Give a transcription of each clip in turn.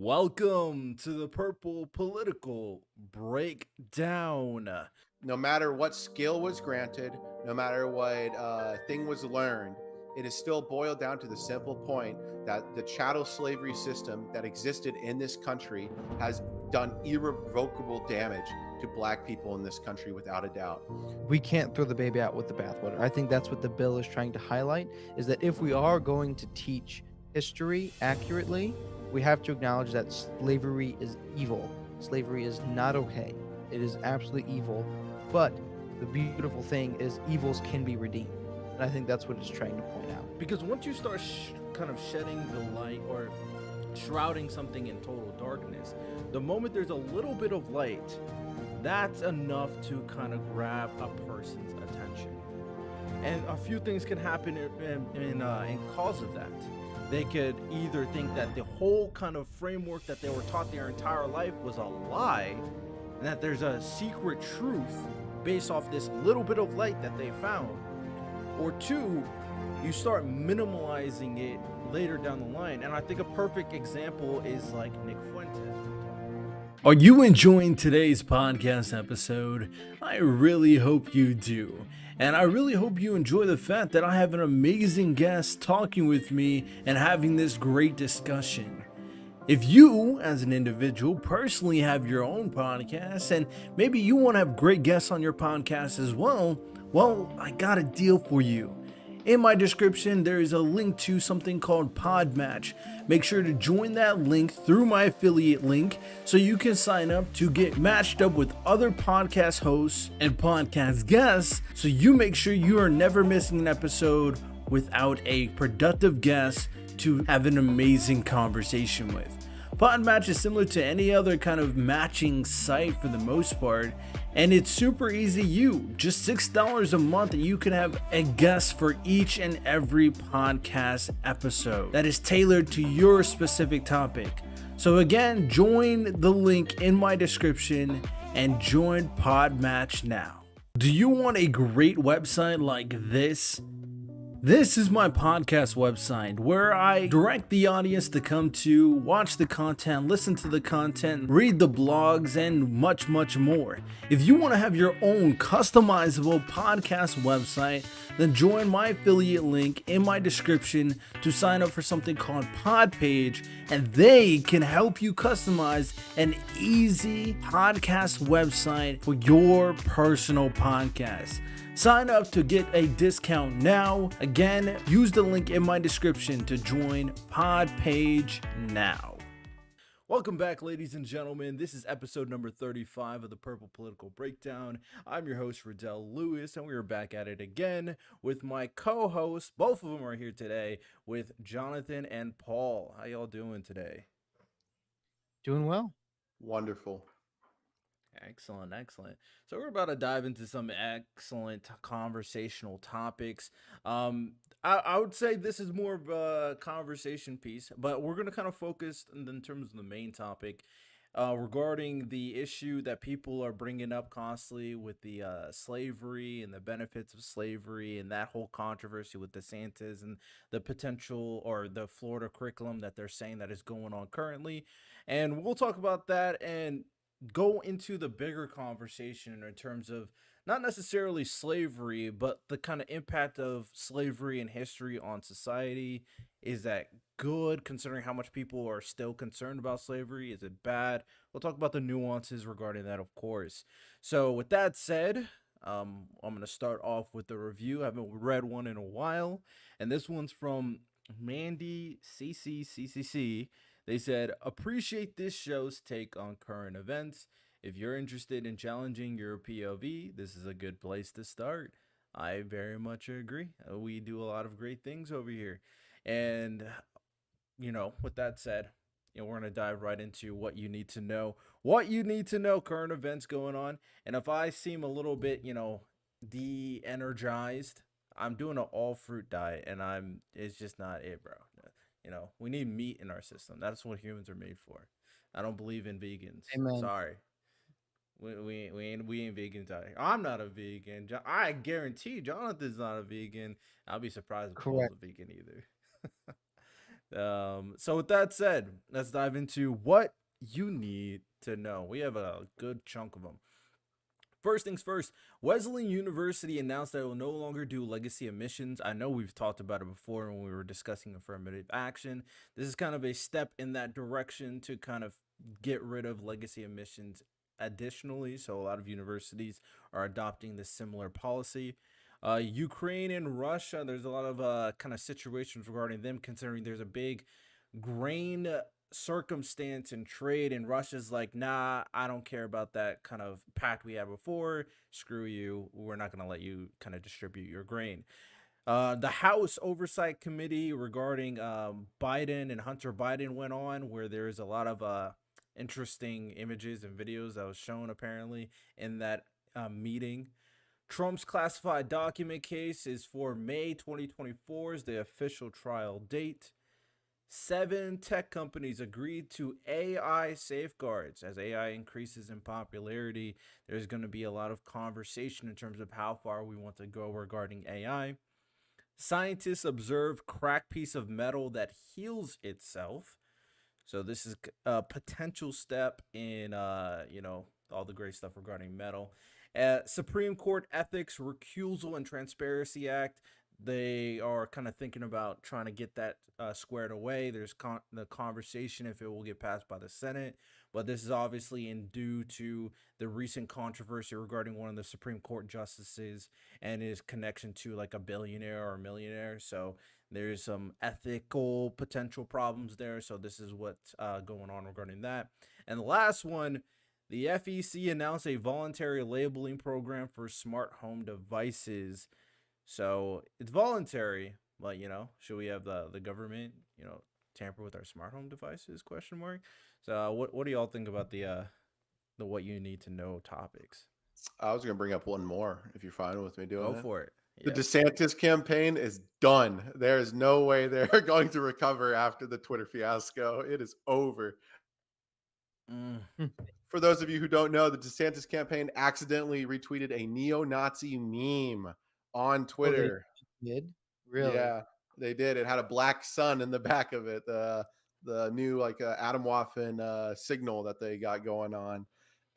Welcome to the Purple Political Breakdown. No matter what skill was granted, no matter what thing was learned, it is still boiled down to the simple point that the chattel slavery system that existed in this country has done irrevocable damage to black people in this country without a doubt. We can't throw the baby out with the bathwater. I think that's what the bill is trying to highlight, is that if we are going to teach history accurately, we have to acknowledge that slavery is evil. Slavery is not okay. It is absolutely evil. But the beautiful thing is evils can be redeemed. And I think that's what it's trying to point out. Because once you start kind of shedding the light or shrouding something in total darkness, the moment there's a little bit of light, that's enough to kind of grab a person's attention. And a few things can happen in cause of that. They could either think that the whole kind of framework that they were taught their entire life was a lie, and that there's a secret truth based off this little bit of light that they found. Or two, you start minimalizing it later down the line. And I think a perfect example is like Nick Fuentes. Are you enjoying today's podcast episode? I really hope you do. And I really hope you enjoy the fact that I have an amazing guest talking with me and having this great discussion. If you, as an individual, personally have your own podcast and maybe you want to have great guests on your podcast as well, I got a deal for you. In my description, there is a link to something called Podmatch. Make sure to join that link through my affiliate link so you can sign up to get matched up with other podcast hosts and podcast guests, so you make sure you are never missing an episode without a productive guest to have an amazing conversation with. Podmatch is similar to any other kind of matching site for the most part, and it's super easy. Just $6 a month, and you can have a guest for each and every podcast episode that is tailored to your specific topic. So again, join the link in my description and join Podmatch now. Do you want a great website like this? This is my podcast website where I direct the audience to come to, watch the content, listen to the content, read the blogs, and much, much more. If you want to have your own customizable podcast website, then join my affiliate link in my description to sign up for something called Podpage, and they can help you customize an easy podcast website for your personal podcast. Sign up to get a discount now. Again, use the link in my description to join Podpage now. Welcome back, ladies and gentlemen. This is episode number 35 of the Purple Political Breakdown. I'm your host, Riddell Lewis, and we are back at it again with my co-hosts. Both of them are here today with Jonathan and Paul. How y'all doing today? Doing well. Wonderful. Excellent. So we're about to dive into some excellent conversational topics. I would say this is more of a conversation piece, but we're going to kind of focus in terms of the main topic regarding the issue that people are bringing up constantly with the slavery and the benefits of slavery and that whole controversy with DeSantis and the potential or the Florida curriculum that they're saying that is going on currently. And we'll talk about that and go into the bigger conversation in terms of not necessarily slavery, but the kind of impact of slavery and history on society. Is that good, considering how much people are still concerned about slavery? Is it bad? We'll talk about the nuances regarding that, of course. So with that said, I'm going to start off with the review. I haven't read one in a while, and this one's from Mandy CCCCC. They said, appreciate this show's take on current events. If you're interested in challenging your POV, this is a good place to start. I very much agree. We do a lot of great things over here. And, with that said, we're going to dive right into what you need to know. Current events going on. And if I seem a little bit, de-energized, I'm doing an all-fruit diet, and it's just not it, bro. We need meat in our system. That's what humans are made for. I don't believe in vegans. Amen. Sorry. We ain't vegans out here. I'm not a vegan. I guarantee Jonathan's not a vegan. I'll be surprised if Paul's a vegan either. So with that said, let's dive into what you need to know. We have a good chunk of them. First things first, Wesleyan University announced that it will no longer do legacy admissions. I know we've talked about it before when we were discussing affirmative action. This is kind of a step in that direction to kind of get rid of legacy admissions additionally. So a lot of universities are adopting this similar policy. Ukraine and Russia, there's a lot of kind of situations regarding them, considering there's a big grain circumstance and trade, and Russia's like, nah, I don't care about that kind of pact we had before. Screw you. We're not going to let you kind of distribute your grain. The House Oversight Committee regarding Biden and Hunter Biden went on, where there's a lot of interesting images and videos that was shown apparently in that meeting. Trump's classified document case is for May 2024 is the official trial date. 7 tech companies agreed to AI safeguards. As AI increases in popularity, there's going to be a lot of conversation in terms of how far we want to go regarding AI. Scientists observe cracked piece of metal that heals itself. So this is a potential step in, all the great stuff regarding metal. Supreme Court Ethics Recusal and Transparency Act. They are kind of thinking about trying to get that squared away. There's the conversation if it will get passed by the Senate, but this is obviously in due to the recent controversy regarding one of the Supreme Court justices and his connection to like a billionaire or a millionaire. So there's some ethical potential problems there. So this is what's going on regarding that. And the last one, the FEC announced a voluntary labeling program for smart home devices. So it's voluntary, but should we have the government, tamper with our smart home devices? Question mark. So what do y'all think about the what you need to know topics? I was going to bring up one more if you're fine with me doing Go it. for it. The Yes. DeSantis campaign is done. There is no way they're going to recover after the Twitter fiasco. It is over. Mm. For those of you who don't know, the DeSantis campaign accidentally retweeted a neo-Nazi meme on Oh, they Twitter. did? Really? Yeah, they did. It had a black sun in the back of it. The new like Atomwaffen signal that they got going on,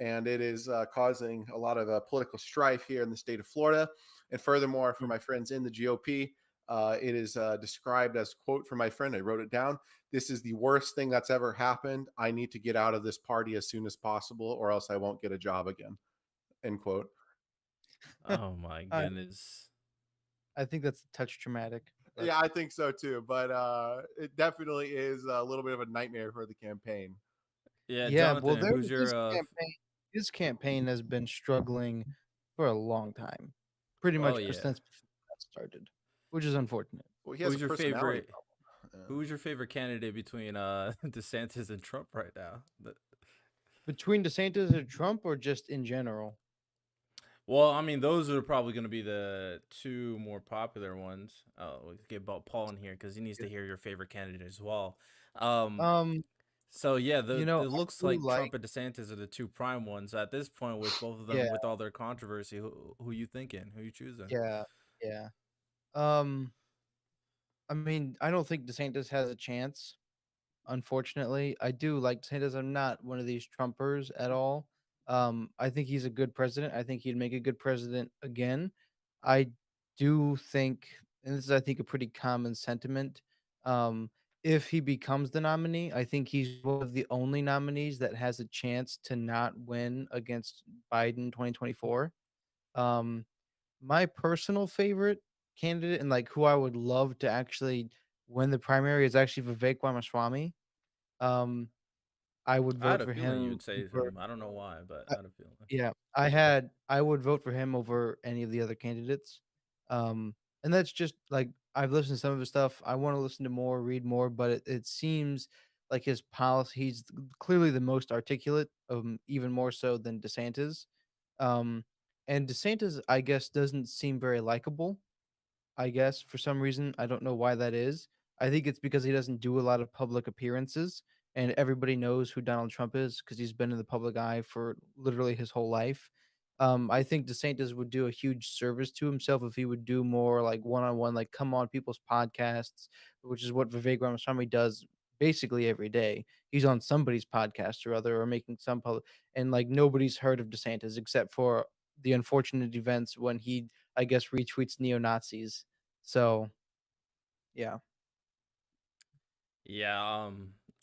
and it is causing a lot of political strife here in the state of Florida. And furthermore, for Mm. my friends in the GOP, it is described as quote from my friend. I wrote it down. This is the worst thing that's ever happened. I need to get out of this party as soon as possible, or else I won't get a job again. End quote. Oh my I goodness. I think that's a touch traumatic, but Yeah, I think so too. But it definitely is a little bit of a nightmare for the campaign. Yeah, yeah, well, Jonathan, there who's your his campaign has been struggling for a long time, pretty oh much yeah. since before that started, which is unfortunate. Well, he has a Who's your personality favorite problem. who's your favorite candidate between DeSantis and Trump right now? Between DeSantis and Trump, or just in general? Well, I mean, those are probably going to be the two more popular ones. We'll get Paul in here because he needs Yeah. to hear your favorite candidate as well. Um, Um, so yeah, it I looks do like like, Trump and DeSantis are the two prime ones at this point. With both of yeah, them, with all their controversy, who you thinking? Who you choosing? yeah, yeah. Um, I mean, I don't think DeSantis has a chance. Unfortunately, I do like DeSantis. I'm not one of these Trumpers at all. I think he's a good president. I think he'd make a good president again. I do think, and this is, I think, a pretty common sentiment. Um, if he becomes the nominee, I think he's one of the only nominees that has a chance to not win against Biden 2024. Um, my personal favorite candidate and like who I would love to actually win the primary is actually Vivek Ramaswamy. Um, I would I had vote a for feeling you him would say over, him. I don't know why, but uh, I had a feeling. yeah, I would vote for him over any of the other candidates. And that's just like I've listened to some of his stuff. I want to listen to more, read more, but it seems like his policy, he's clearly the most articulate, even more so than DeSantis. Um, and DeSantis, I guess, doesn't seem very likable. I guess, for some reason. I don't know why that is. I think it's because he doesn't do a lot of public appearances, and everybody knows who Donald Trump is because he's been in the public eye for literally his whole life. I think DeSantis would do a huge service to himself if he would do more like one-on-one, like come on people's podcasts, which is what Vivek Ramaswamy does basically every day. He's on somebody's podcast or other, or making some public, and like nobody's heard of DeSantis except for the unfortunate events when he, I guess, retweets neo Nazis. So yeah. Yeah,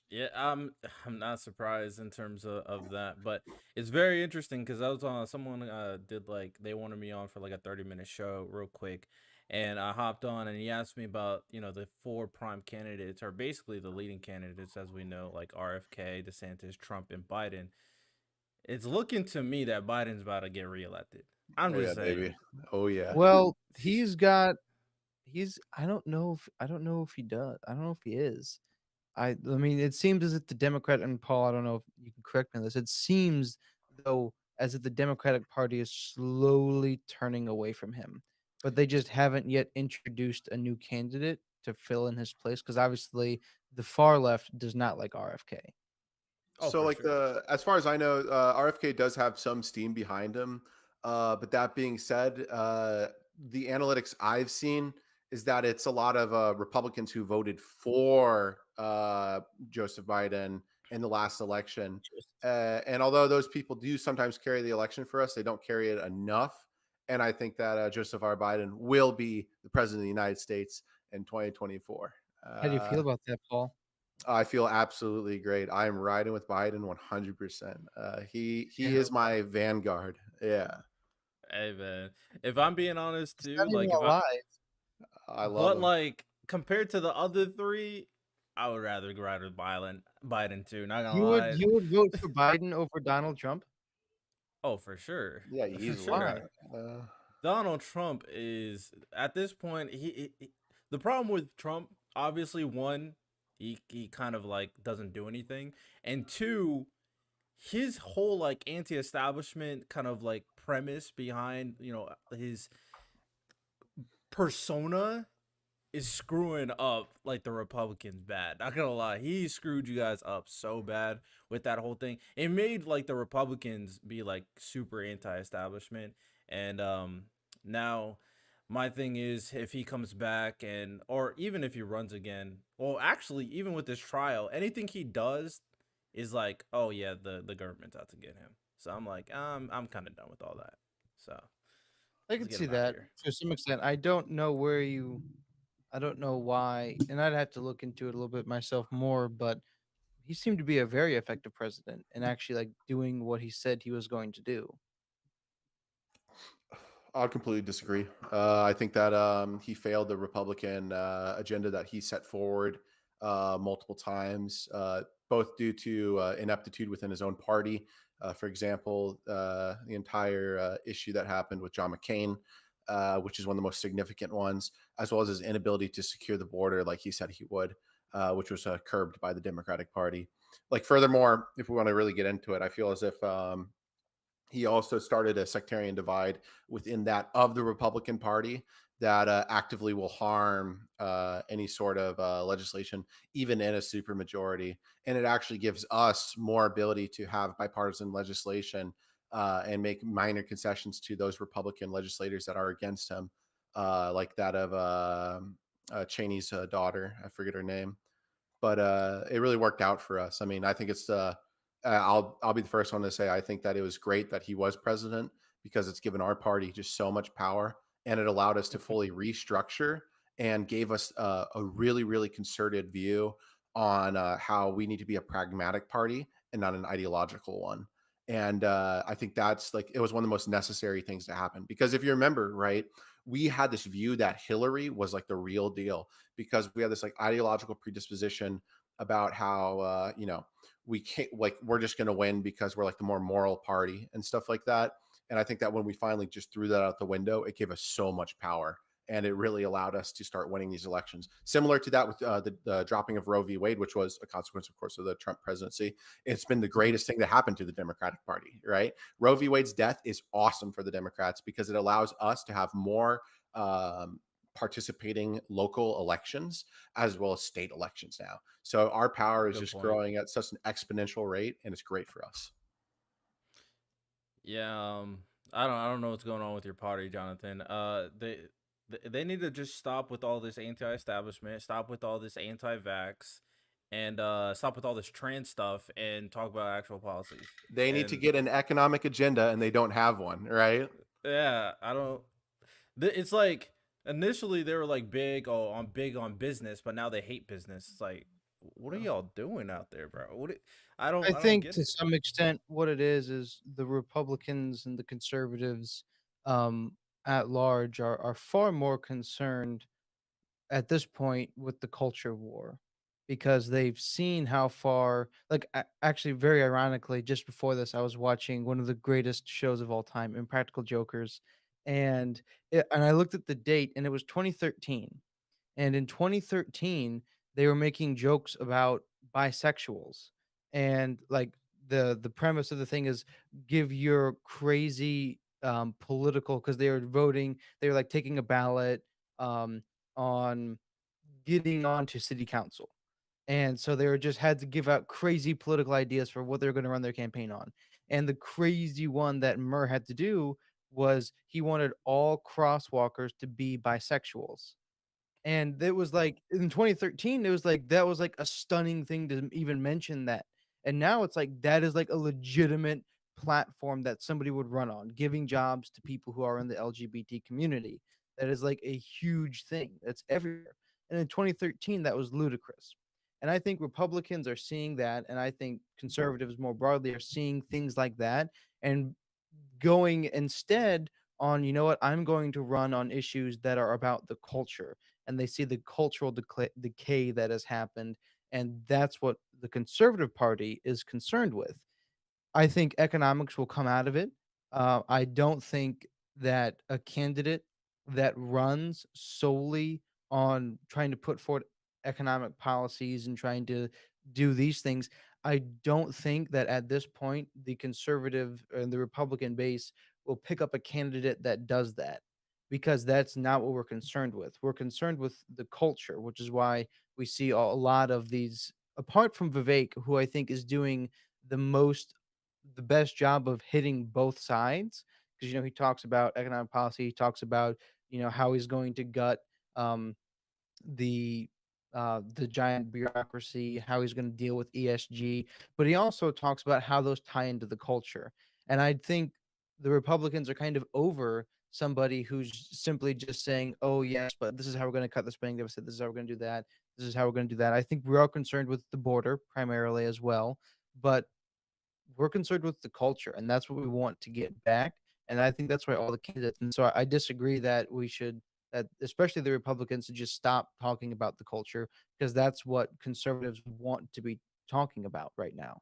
yeah, I'm not surprised in terms of that, but it's very interesting because I was on someone did like they wanted me on for like a 30-minute show real quick, and I hopped on and he asked me about the four prime candidates, or basically the leading candidates as we know, like RFK, DeSantis, Trump, and Biden. It's looking to me that Biden's about to get reelected. I'm Oh yeah, just baby. saying. Oh yeah. Well, I don't know if he does. I don't know if he is. I mean, it seems as if the Democrat, and Paul, I don't know if you can correct me on this. It seems though as if the Democratic Party is slowly turning away from him, but they just haven't yet introduced a new candidate to fill in his place because obviously the far left does not like RFK. Oh, So for like sure. as far as I know, RFK does have some steam behind him. But that being said, the analytics I've seen is that it's a lot of Republicans who voted for Joseph Biden in the last election. And although those people do sometimes carry the election for us, they don't carry it enough. And I think that Joseph R. Biden will be the president of the United States in 2024. How do you feel Uh, about that, Paul? I feel absolutely great. I am riding with Biden 100%. He Yeah. is my vanguard. Yeah, Hey man, if I'm being honest It's not too, even like a if I lie. I love but him. like compared to the other three, I would rather go ride with Biden too. Not gonna You would lie. vote for Biden over Donald Trump? Oh, for sure, Yeah, for easily. Why? sure. Donald Trump is at this point. The problem with Trump, obviously, one, he kind of like doesn't do anything, and two, his whole like anti-establishment kind of like premise behind his persona is screwing up like the Republicans bad. Not gonna lie, he screwed you guys up so bad with that whole thing. It made like the Republicans be like super anti-establishment, and now my thing is if he comes back and or even if he runs again, well, actually, even with this trial, anything he does is like, oh yeah, the government's out to get him. So I'm like, I'm kind of done with all that. So I let's could get see him out of that here. to some extent. I don't know why, and I'd have to look into it a little bit myself more, but he seemed to be a very effective president and actually like doing what he said he was going to do. I would completely disagree. I think that he failed the Republican agenda that he set forward multiple times, both due to ineptitude within his own party. For example, the entire issue that happened with John McCain, which is one of the most significant ones, as well as his inability to secure the border like he said he would, which was curbed by the Democratic Party. Like, furthermore, if we want to really get into it, I feel as if he also started a sectarian divide within that of the Republican Party that actively will harm any sort of legislation, even in a supermajority. And it actually gives us more ability to have bipartisan legislation and make minor concessions to those Republican legislators that are against him, like that of Cheney's daughter. I forget her name, but it really worked out for us. I mean, I think it's I'll be the first one to say I think that it was great that he was president because it's given our party just so much power and it allowed us to fully restructure and gave us a really concerted view on how we need to be a pragmatic party and not an ideological one. And I think that's like it was one of the most necessary things to happen because if you remember, right, we had this view that Hillary was like the real deal because we had this like ideological predisposition about how we can't like we're just going to win because we're like the more moral party and stuff like that. And I think that when we finally just threw that out the window, it gave us so much power and it really allowed us to start winning these elections. Similar to that with the dropping of Roe v. Wade, which was a consequence, of course, of the Trump presidency. It's been the greatest thing that happened to the Democratic Party, right? Roe v. Wade's death is awesome for the Democrats because it allows us to have more participating local elections as well as state elections now. So our power is Good just point. growing at such an exponential rate, and it's great for us. Yeah, I don't know what's going on with your party, Jonathan. They need to just stop with all this anti-establishment, stop with all this anti-vax, and stop with all this trans stuff and talk about actual policies. They need to And get an economic agenda, and they don't have one, right? yeah, I don't. It's like initially they were like big on business, but now they hate business. It's like, what are y'all doing out there, bro? I I don't think get to it. some extent what it is the Republicans and the conservatives um, at large are far more concerned at this point with the culture war because they've seen how far actually very ironically just before this I was watching one of the greatest shows of all time, Impractical Jokers, and I looked at the date and it was 2013, and in 2013 they were making jokes about bisexuals, and like the premise of the thing is give your crazy political, because they were voting, they were like taking a ballot um on getting on to city council. And so they were just had to give out crazy political ideas for what they're going to run their campaign on. And the crazy one that Murr had to do was he wanted all crosswalkers to be bisexuals. And it was like in 2013, it was like that was like a stunning thing to even mention that. And now it's like that is like a legitimate platform that somebody would run on, giving jobs to people who are in the LGBT community. That is like a huge thing. That's everywhere. And in 2013, that was ludicrous. And I think Republicans are seeing that, and I think conservatives more broadly are seeing things like that and going instead on, you know what, I'm going to run on issues that are about the culture, and they see the cultural decay that has happened, and that's what the conservative party is concerned with. I think economics will come out of it. I don't think that a candidate that runs solely on trying to put forward economic policies and trying to do these things, I don't think that at this point the conservative and the Republican base will pick up a candidate that does that, because that's not what we're concerned with. We're concerned with the culture, which is why we see a lot of these, apart from Vivek, who I think is doing the most the best job of hitting both sides, because he talks about economic policy, he talks about how he's going to gut um, the the giant bureaucracy, how he's going to deal with ESG, but he also talks about how those tie into the culture. And I think the Republicans are kind of over somebody who's simply just saying, "Oh yes, but this is how we're going to cut the spending deficit. This is how we're going to do that. This is how we're going to do that." I think we're all concerned with the border primarily as well, but we're concerned with the culture, and that's what we want to get back. And I think that's why all the candidates. And so I disagree that we should, that especially the Republicans, to just stop talking about the culture, because that's what conservatives want to be talking about right now.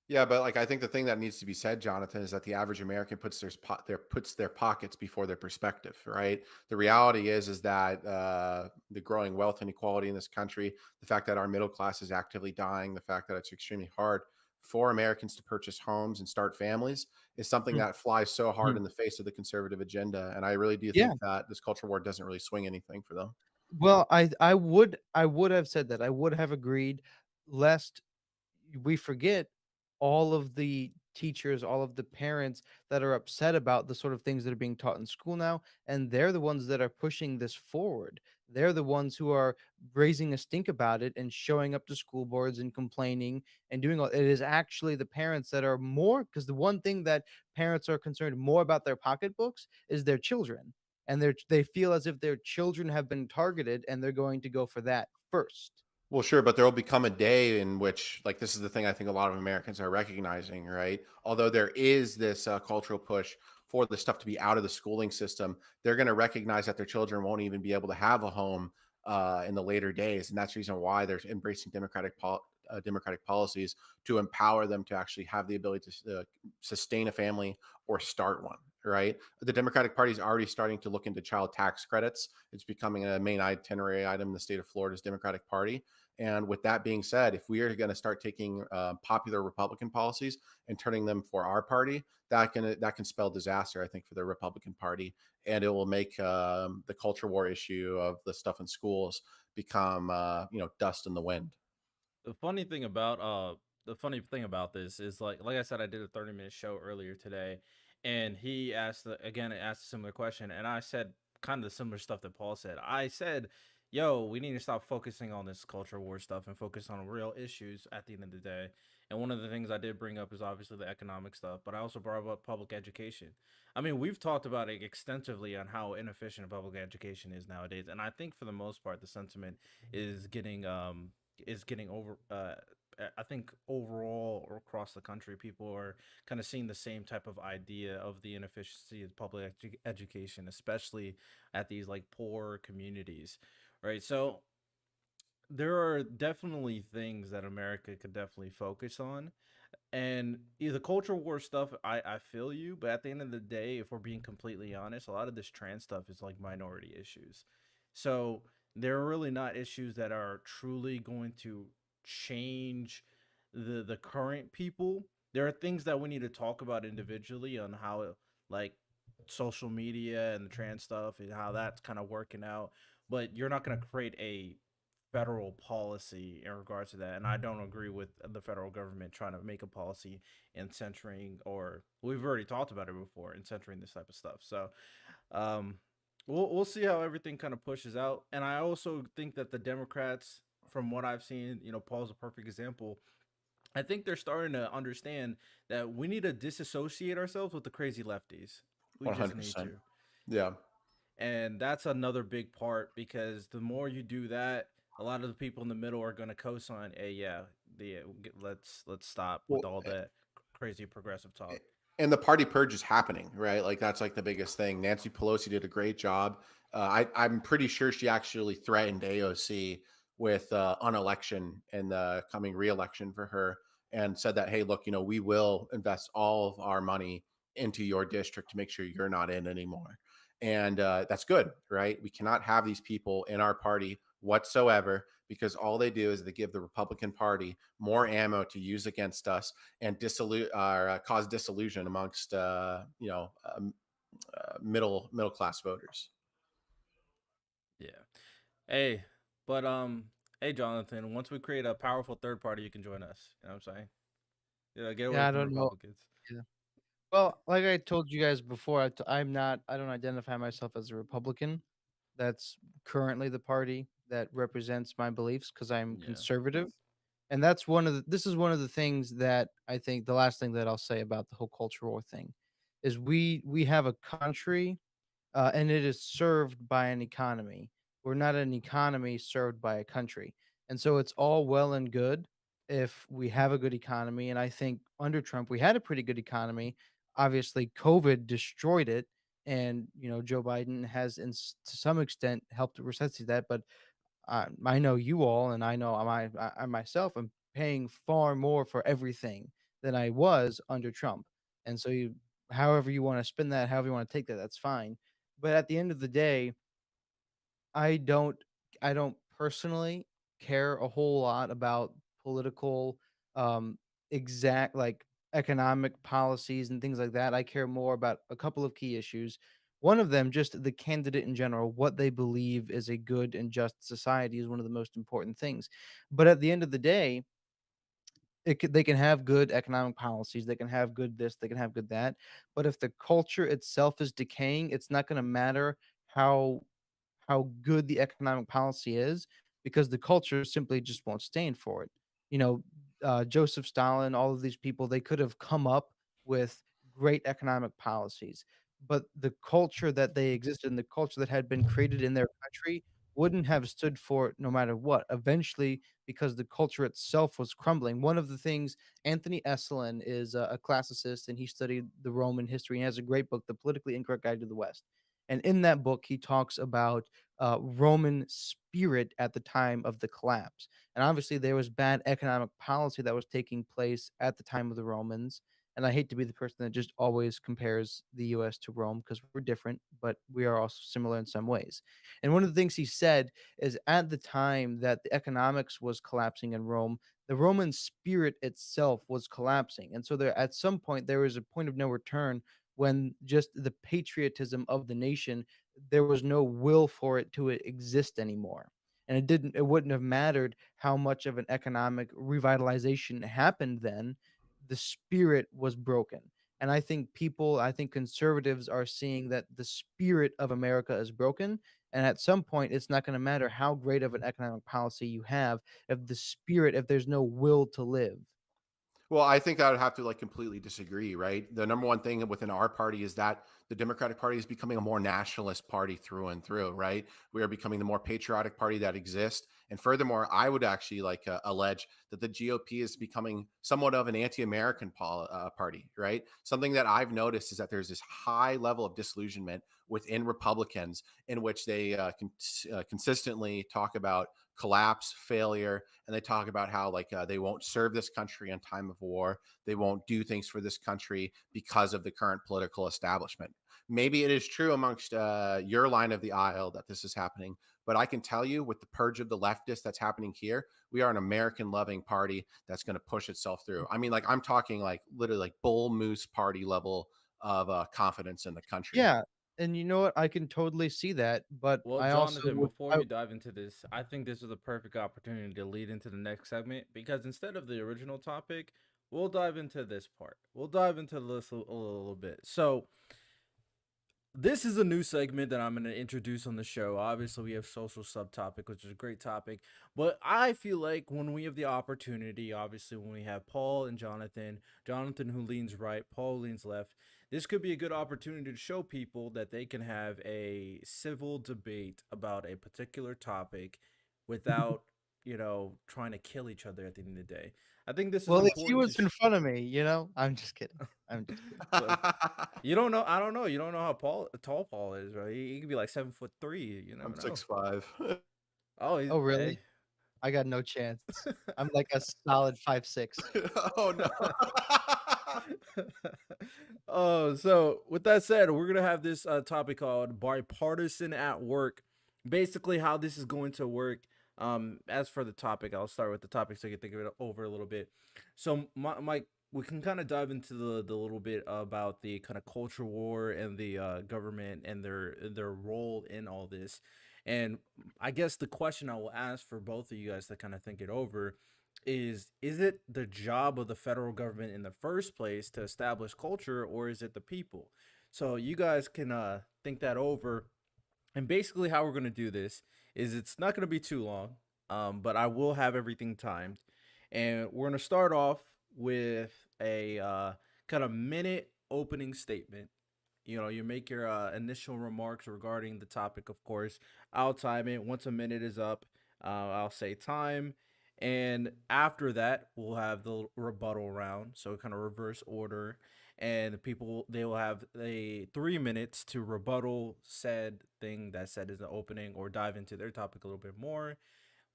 Yeah, but like I think the thing that needs to be said, Jonathan, is that the average American puts their pockets before their perspective, right? The reality is that the growing wealth inequality in this country, the fact that our middle class is actively dying, the fact that it's extremely hard for Americans to purchase homes and start families is something Mhm, that flies so hard mhm. in the face of the conservative agenda. And I really do Yeah. think that this culture war doesn't really swing anything for them. Well, I would have said that. I would have agreed, lest we forget all of the teachers, all of the parents that are upset about the sort of things that are being taught in school now, and they're the ones that are pushing this forward. They're the ones who are raising a stink about it and showing up to school boards and complaining and doing all it is actually the parents that are more, because the one thing that parents are concerned more about their pocketbooks is their children. And they feel as if their children have been targeted and they're going to go for that first. Well, sure, but there will become a day in which, like, this is the thing I think a lot of Americans are recognizing, right? Although there is this cultural push for the stuff to be out of the schooling system, they're going to recognize that their children won't even be able to have a home in the later days, and that's the reason why they're embracing democratic policies to empower them to actually have the ability to sustain a family or start one. Right, the Democratic Party is already starting to look into child tax credits. It's becoming a main itinerary item in the state of Florida's Democratic Party. And with that being said, if we are going to start taking popular Republican policies and turning them for our party, that can spell disaster, I think, for the Republican Party, and it will make the culture war issue of the stuff in schools become dust in the wind. The funny thing about the funny thing about this is like I said, I did a 30-minute show earlier today, and he asked again asked a similar question, and I said kind of the similar stuff that Paul said. I said, "Yo, we need to stop focusing on this culture war stuff and focus on real issues at the end of the day." And one of the things I did bring up is obviously the economic stuff, but I also brought up public education. I mean, we've talked about it extensively on how inefficient public education is nowadays, and I think for the most part, the sentiment is getting over. I think overall or across the country, people are kind of seeing the same type of idea of the inefficiency of public education, especially at these like poor communities, right? So there are definitely things that America could definitely focus on, and the culture war stuff, I feel you, but at the end of the day, if we're being completely honest, a lot of this trans stuff is like minority issues. So they're really not issues that are truly going to change the current people. There are things that we need to talk about individually on how like social media and the trans stuff and how that's kind of working out, but you're not going to create a federal policy in regards to that. And I don't agree with the federal government trying to make a policy in centering, or we've already talked about it before, in centering this type of stuff. So um, we'll see how everything kind of pushes out. And I also think that the Democrats, from what I've seen, Paul's a perfect example. I think they're starting to understand that we need to disassociate ourselves with the crazy lefties. We just need 100%. to. Yeah. And that's another big part, because the more you do that, a lot of the people in the middle are going to co-sign, hey, yeah, let's stop with Well, all that crazy progressive talk. and the party purge is happening, right? Like that's like the biggest thing. Nancy Pelosi did a great job. I'm pretty sure she actually threatened AOC with unelection and the coming reelection for her, and said that, hey, look, we will invest all of our money into your district to make sure you're not in anymore. And that's good, right? We cannot have these people in our party whatsoever, because all they do is they give the Republican Party more ammo to use against us and cause disillusion amongst middle class voters. Yeah. Hey, but hey, Jonathan, once we create a powerful third party, you can join us. You know what I'm saying? Yeah, get away Yeah, I from the don't know. Republicans. Yeah. Well, like I told you guys before, I'm not. I don't identify myself as a Republican. That's currently the party that represents my beliefs because I'm Yeah. conservative. And that's one of the this is one of the things that I think the last thing that I'll say about the whole culture war thing is we have a country, and it is served by an economy. We're not an economy served by a country. And so it's all well and good if we have a good economy. And I think under Trump, we had a pretty good economy. Obviously, COVID destroyed it. And, Joe Biden has, to some extent, helped resuscitate that. But I know you all, and I know I myself am paying far more for everything than I was under Trump. And so however you want to spin that, however you want to take that, that's fine. But at the end of the day, I don't I don't personally care a whole lot about political, um, exact like economic policies and things like that. I care more about a couple of key issues. One of them, just the candidate in general, what they believe is a good and just society is one of the most important things. But at the end of the day, they can have good economic policies, they can have good this, they can have good that, but if the culture itself is decaying, it's not going to matter how good the economic policy is, because the culture simply just won't stand for it. You know, Joseph Stalin, all of these people, they could have come up with great economic policies, but the culture that they existed in, the culture that had been created in their country, wouldn't have stood for it no matter what. Eventually, because the culture itself was crumbling. One of the things, Anthony Esolen is a classicist, and he studied the Roman history and has a great book, The Politically Incorrect Guide to the West. And in that book, he talks about Roman spirit at the time of the collapse. And obviously, there was bad economic policy that was taking place at the time of the Romans. And I hate to be the person that just always compares the US to Rome, because we're different, but we are also similar in some ways. And one of the things he said is, at the time that the economics was collapsing in Rome, the Roman spirit itself was collapsing. And so there, at some point, there was a point of no return when just the patriotism of the nation, there was no will for it to exist anymore. And it wouldn't have mattered how much of an economic revitalization happened then. The spirit was broken. And I think conservatives are seeing that the spirit of America is broken. And at some point, it's not going to matter how great of an economic policy you have if there's no will to live. Well, I think I would have to like completely disagree, right? The number one thing within our party is that the Democratic Party is becoming a more nationalist party through and through, right? We are becoming the more patriotic party that exists. And furthermore, I would actually like allege that the GOP is becoming somewhat of an anti-American party, right? Something that I've noticed is that there's this high level of disillusionment within Republicans in which they consistently talk about collapse, failure, and they talk about how like they won't serve this country in time of war. They won't do things for this country because of the current political establishment. Maybe it is true amongst your line of the aisle that this is happening, but I can tell you with the purge of the leftists that's happening here, we are an American loving party that's going to push itself through. I mean, like I'm talking like literally like bull moose party level of confidence in the country. Yeah, and you know what? I can totally see that, but Well, I also Jonathan, would before we dive into this, I think this is a perfect opportunity to lead into the next segment because instead of the original topic, we'll dive into this part. We'll dive into this a little bit. So, this is a new segment that I'm going to introduce on the show. Obviously, we have social subtopic, which is a great topic. But I feel like when we have the opportunity, obviously, when we have Paul and Jonathan who leans right, Paul leans left, this could be a good opportunity to show people that they can have a civil debate about a particular topic without, trying to kill each other at the end of the day. I think this is well, if he important to was in front of me, I'm just kidding. I'm just kidding. well, you don't know. I don't know. You don't know how tall Paul is, right? He could be like 7'3". You I'm never know. 6'5". Oh, Oh, hey. really? I got no chance. I'm like a solid 5'6". Oh no. Oh, so with that said, we're gonna have this topic called bipartisan at work. Basically, how this is going to work. As for the topic, I'll start with the topic so you can think of it over a little bit. So, my we can kind of dive into the little bit about the kind of culture war and the government and their role in all this. And I guess the question I will ask for both of you guys to kind of think it over is it the job of the federal government in the first place to establish culture, or is it the people? So you guys can think that over. And basically how we're going to do this is it's not going to be too long, but I will have everything timed. And we're going to start off with a kind of minute opening statement. You make your initial remarks regarding the topic, of course. I'll time it. Once a minute is up, I'll say time. And after that, we'll have the rebuttal round. So kind of reverse order. And the people, they will have a 3 minutes to rebuttal said thing that said is the opening or dive into their topic a little bit more.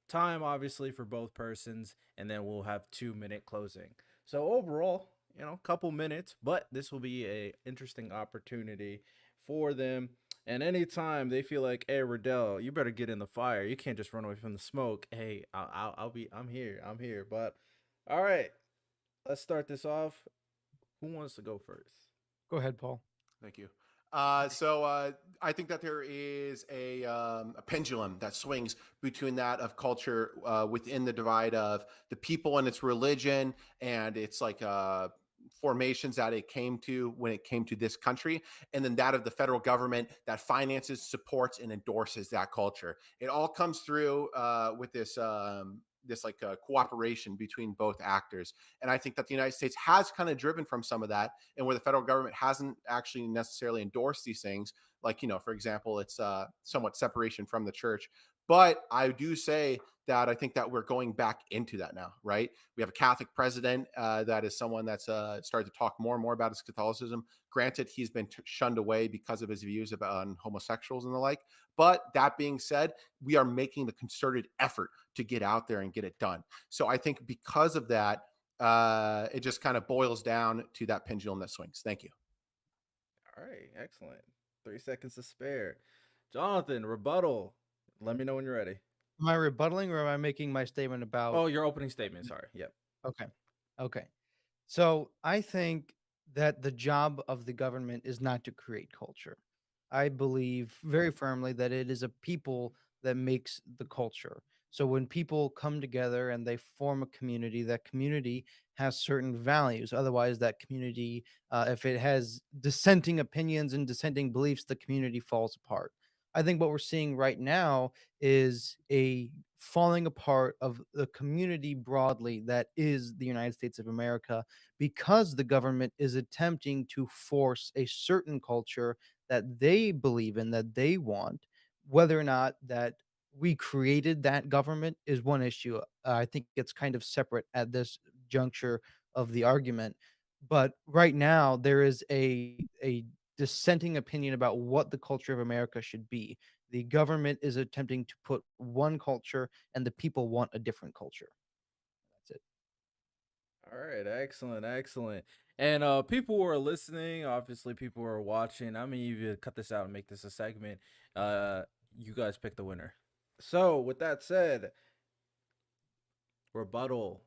Time, obviously, for both persons. And then we'll have 2 minute closing. So overall, couple minutes, but this will be a interesting opportunity for them. And anytime they feel like, hey, Riddell, you better get in the fire. You can't just run away from the smoke. Hey, I'm here. I'm here. But all right, let's start this off. Who wants to go first? Go ahead, Paul. Thank you. I think that there is a pendulum that swings between that of culture within the divide of the people and its religion and its like formations that it came to when it came to this country, and then that of the federal government that finances, supports, and endorses that culture. It all comes through with this like cooperation between both actors. And I think that the United States has kind of driven from some of that, and where the federal government hasn't actually necessarily endorsed these things, like, for example, it's somewhat separation from the church. But I do say that I think that we're going back into that now, right? We have a Catholic president that is someone that's started to talk more and more about his Catholicism. Granted, he's been shunned away because of his views about on homosexuals and the like. But that being said, we are making the concerted effort to get out there and get it done. So I think because of that, it just kind of boils down to that pendulum that swings. Thank you. All right, excellent. 3 seconds to spare. Jonathan, rebuttal. Let me know when you're ready. Am I rebuttaling or am I making my statement about? Oh, your opening statement. Sorry. Yep. Okay. Okay. So I think that the job of the government is not to create culture. I believe very firmly that it is a people that makes the culture. So when people come together and they form a community, that community has certain values. Otherwise, that community, if it has dissenting opinions and dissenting beliefs, the community falls apart. I think what we're seeing right now is a falling apart of the community broadly that is the United States of America, because the government is attempting to force a certain culture that they believe in, that they want. Whether or not that we created that government is one issue. I think it's kind of separate at this juncture of the argument. But right now, there is a dissenting opinion about what the culture of America should be. The government is attempting to put one culture, and the people want a different culture. That's it. All right, excellent, excellent. And people who are listening, obviously people who are watching, I mean, you cut this out and make this a segment. Uh, you guys pick the winner. So, with that said, rebuttal.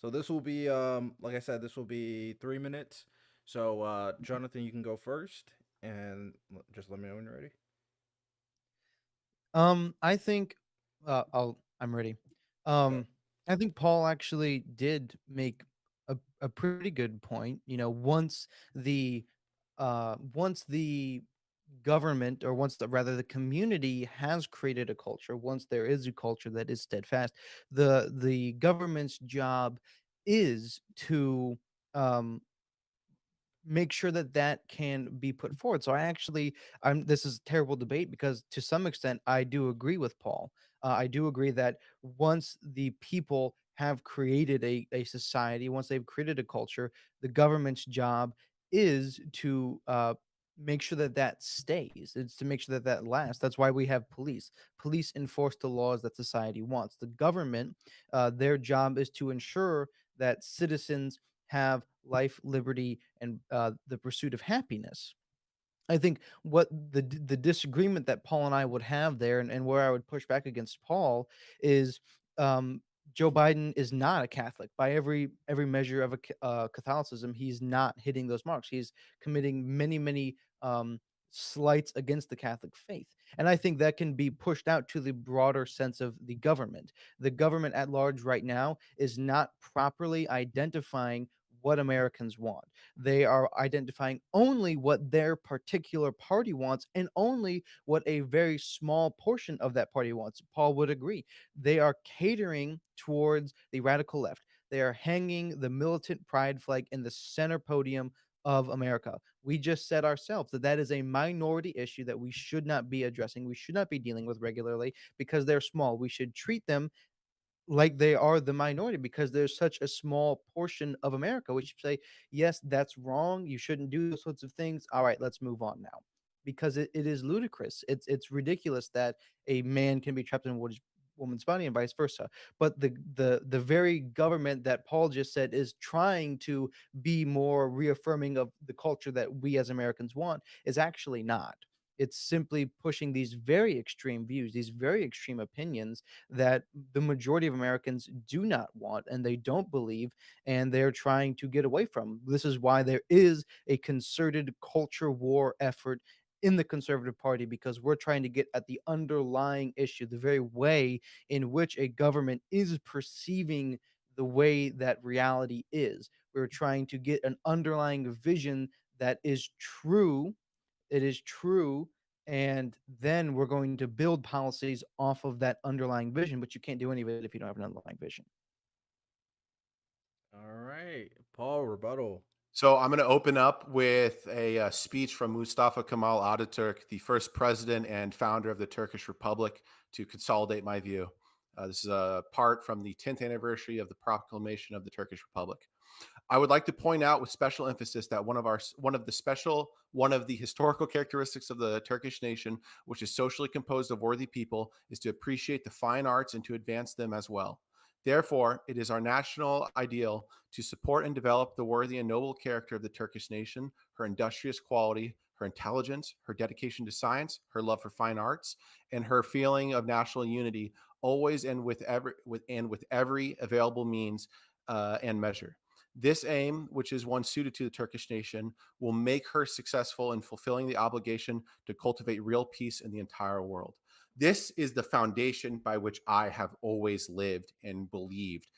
So this will be like I said, this will be 3 minutes. So Jonathan, you can go first and just let me know when you're ready. I think, I'm ready. Okay. Um, I think Paul actually did make a pretty good point. The once the government, or once the rather the community has created a culture, once there is a culture that is steadfast, the government's job is to um make sure that that can be put forward. So I actually, this is a terrible debate, because to some extent I do agree with Paul. I do agree that once the people have created a society, once they've created a culture, the government's job is to make sure that that stays. It's to make sure that that lasts. That's why we have police. Police enforce the laws that society wants. The government, their job is to ensure that citizens have life, liberty, and the pursuit of happiness. I think what the disagreement that Paul and I would have there, and where I would push back against Paul, is um, Joe Biden is not a Catholic by every measure of Catholicism. He's not hitting those marks. He's committing many slights against the Catholic faith, and I think that can be pushed out to the broader sense of the government. The government at large right now is not properly identifying what Americans want. They are identifying only what their particular party wants, and only what a very small portion of that party wants. Paul would agree. They are catering towards the radical left. They are hanging the militant pride flag in the center podium of America. We just said ourselves that that is a minority issue that we should not be addressing. We should not be dealing with regularly, because they're small. We should treat them like they are the minority, because there's such a small portion of America. We should say, yes, that's wrong. You shouldn't do those sorts of things. All right, let's move on now. Because it is ludicrous. It's ridiculous that a man can be trapped in a woman's body and vice versa. But the very government that Paul just said is trying to be more reaffirming of the culture that we as Americans want is actually not. It's simply pushing these very extreme views, these very extreme opinions that the majority of Americans do not want and they don't believe, and they're trying to get away from. This is why there is a concerted culture war effort in the Conservative Party, because we're trying to get at the underlying issue, the very way in which a government is perceiving the way that reality is. We're trying to get an underlying vision that is true. It is true, and then we're going to build policies off of that underlying vision, but you can't do any of it if you don't have an underlying vision. All right, Paul, rebuttal. So I'm going to open up with a speech from Mustafa Kemal Ataturk, the first president and founder of the Turkish Republic, to consolidate my view. This is a part from the 10th anniversary of the proclamation of the Turkish Republic. I would like to point out with special emphasis that one of the historical characteristics of the Turkish nation, which is socially composed of worthy people, is to appreciate the fine arts and to advance them as well. Therefore, it is our national ideal to support and develop the worthy and noble character of the Turkish nation, her industrious quality, her intelligence, her dedication to science, her love for fine arts, and her feeling of national unity, always and with every available means and measure. This aim, which is one suited to the Turkish nation, will make her successful in fulfilling the obligation to cultivate real peace in the entire world. This is the foundation by which I have always lived and believed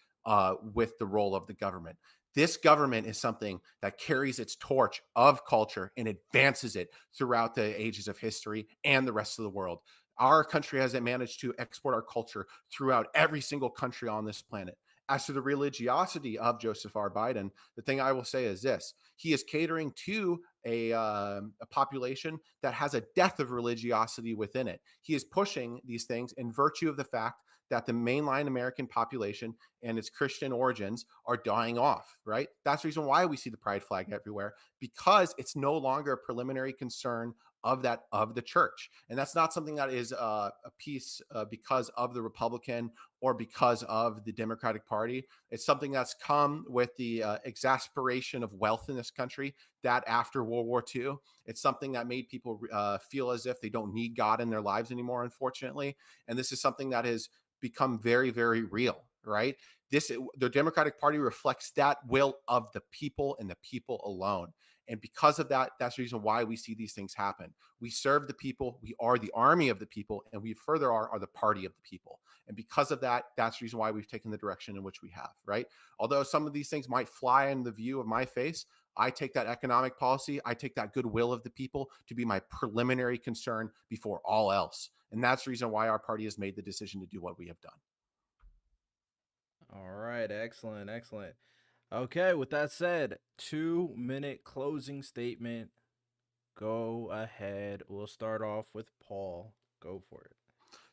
with the role of the government. This government is something that carries its torch of culture and advances it throughout the ages of history and the rest of the world. Our country has managed to export our culture throughout every single country on this planet. As to the religiosity of Joseph R. Biden, the thing I will say is this: he is catering to a population that has a death of religiosity within it. He is pushing these things in virtue of the fact that the mainline American population and its Christian origins are dying off, right? That's the reason why we see the pride flag everywhere, because it's no longer a preliminary concern of the church. And that's not something that is a piece because of the Republican or because of the Democratic Party. It's something that's come with the exasperation of wealth in this country, that after World War II. It's something that made people feel as if they don't need God in their lives anymore, unfortunately. And this is something that has become very, very real, right? The Democratic Party reflects that will of the people and the people alone. And because of that, that's the reason why we see these things happen. We serve the people, we are the army of the people, and we further are the party of the people. And because of that, that's the reason why we've taken the direction in which we have, right? Although some of these things might fly in the view of my face, I take that economic policy, I take that goodwill of the people to be my preliminary concern before all else. And that's the reason why our party has made the decision to do what we have done. All right, excellent, excellent. Okay, with that said, 2 minute closing statement. Go ahead. We'll start off with Paul. Go for it.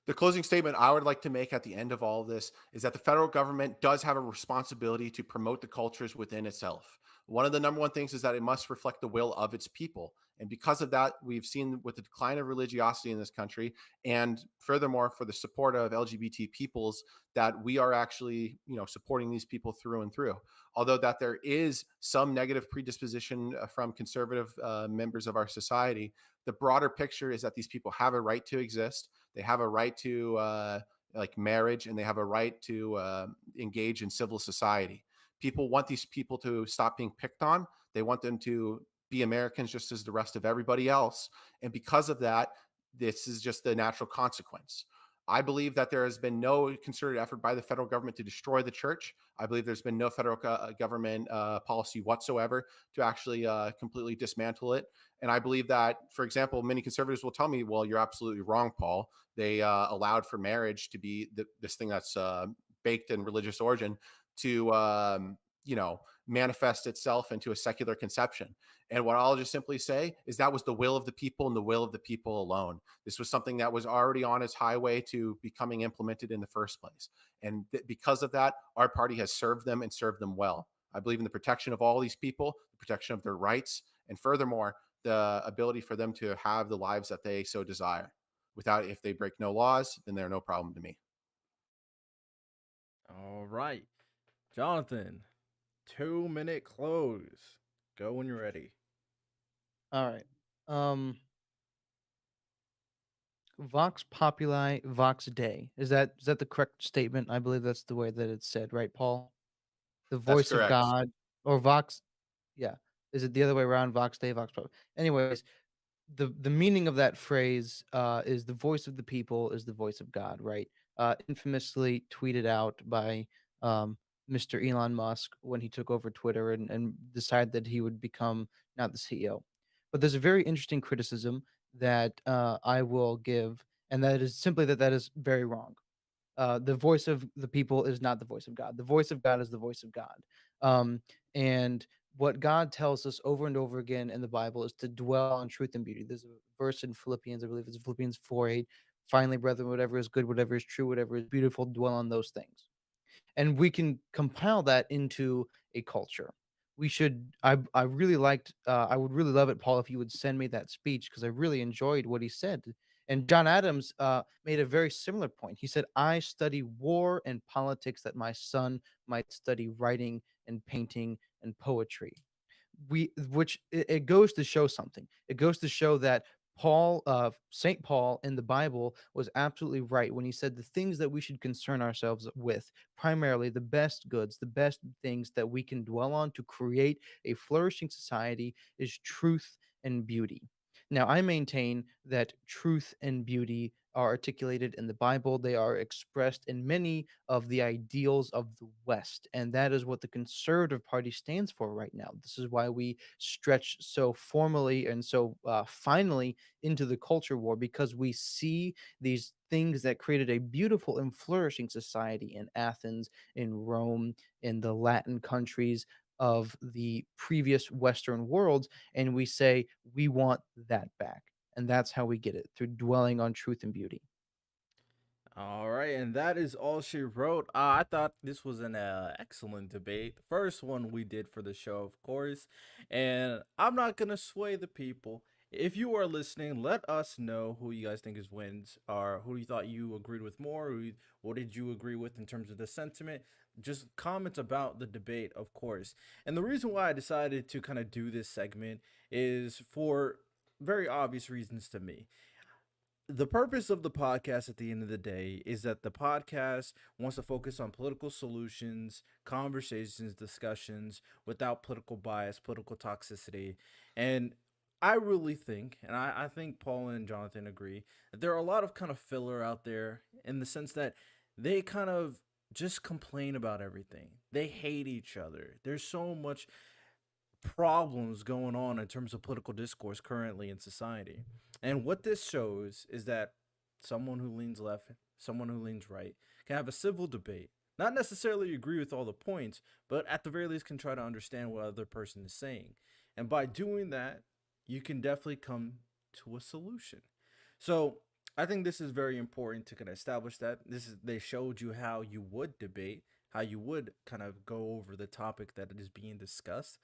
The closing statement I would like to make at the end of all of this is that the federal government does have a responsibility to promote the cultures within itself. One of the number one things is that it must reflect the will of its people. And because of that, we've seen with the decline of religiosity in this country, and furthermore, for the support of LGBT peoples, that we are actually, supporting these people through and through. Although that there is some negative predisposition from conservative members of our society, the broader picture is that these people have a right to exist. They have a right to like marriage, and they have a right to engage in civil society. People want these people to stop being picked on. They want them to be Americans just as the rest of everybody else. And because of that, this is just the natural consequence. I believe that there has been no concerted effort by the federal government to destroy the church. I believe there's been no federal government policy whatsoever to actually completely dismantle it. And I believe that, for example, many conservatives will tell me, well, you're absolutely wrong, Paul. They allowed for marriage to be this thing that's baked in religious origin to, manifest itself into a secular conception. And what I'll just simply say is that was the will of the people and the will of the people alone. This was something that was already on its highway to becoming implemented in the first place. And because of that, our party has served them and served them well. I believe in the protection of all these people, the protection of their rights, and furthermore, the ability for them to have the lives that they so desire. Without, if they break no laws, then they're no problem to me. All right. Jonathan, 2 minute close. Go when you're ready. All right. Vox populi, vox dei. Is that the correct statement? I believe that's the way that it's said, right, Paul? The That's voice of correct. God, or vox, yeah. Is it the other way around? Vox dei, vox populi. Anyways, the meaning of that phrase is the voice of the people is the voice of God, right? Infamously tweeted out by Mr. Elon Musk when he took over Twitter and decided that he would become not the CEO. But there's a very interesting criticism that I will give, and that is simply that is very wrong. The voice of the people is not the voice of God. The voice of God is the voice of God. Um, and what God tells us over and over again in the Bible is to dwell on truth and beauty. There's a verse in Philippians, I believe it's Philippians 4:8. Finally, brethren, whatever is good, whatever is true, whatever is beautiful, dwell on those things, and we can compile that into a culture. We should. I really liked. I would really love it, Paul, if you would send me that speech because I really enjoyed what he said. And John Adams made a very similar point. He said, "I study war and politics that my son might study writing and painting and poetry." It goes to show something. It goes to show that Saint Paul in the Bible was absolutely right when he said the things that we should concern ourselves with, primarily the best goods, the best things that we can dwell on to create a flourishing society, is truth and beauty. Now, I maintain that truth and beauty are articulated in the Bible. They are expressed in many of the ideals of the West. And that is what the Conservative Party stands for right now. This is why we stretch so formally and so finally into the culture war, because we see these things that created a beautiful and flourishing society in Athens, in Rome, in the Latin countries of the previous Western worlds. And we say, we want that back. And that's how we get it, through dwelling on truth and beauty. All right, and that is all she wrote. I thought this was an excellent debate. The first one we did for the show, of course. And I'm not going to sway the people. If you are listening, let us know who you guys think is wins, or who you thought you agreed with more. What did you agree with in terms of the sentiment? Just comments about the debate, of course. And the reason why I decided to kind of do this segment is for very obvious reasons to me. The purpose of the podcast at the end of the day is that the podcast wants to focus on political solutions, conversations, discussions without political bias, political toxicity. And I really think, and I think Paul and Jonathan agree, that there are a lot of kind of filler out there in the sense that they kind of just complain about everything. They hate each other. There's so much problems going on in terms of political discourse currently in society. And what this shows is that someone who leans left, someone who leans right can have a civil debate. Not necessarily agree with all the points, but at the very least can try to understand what other person is saying. And by doing that, you can definitely come to a solution. So I think this is very important to kind of establish that. They showed you how you would debate, how you would kind of go over the topic that is being discussed.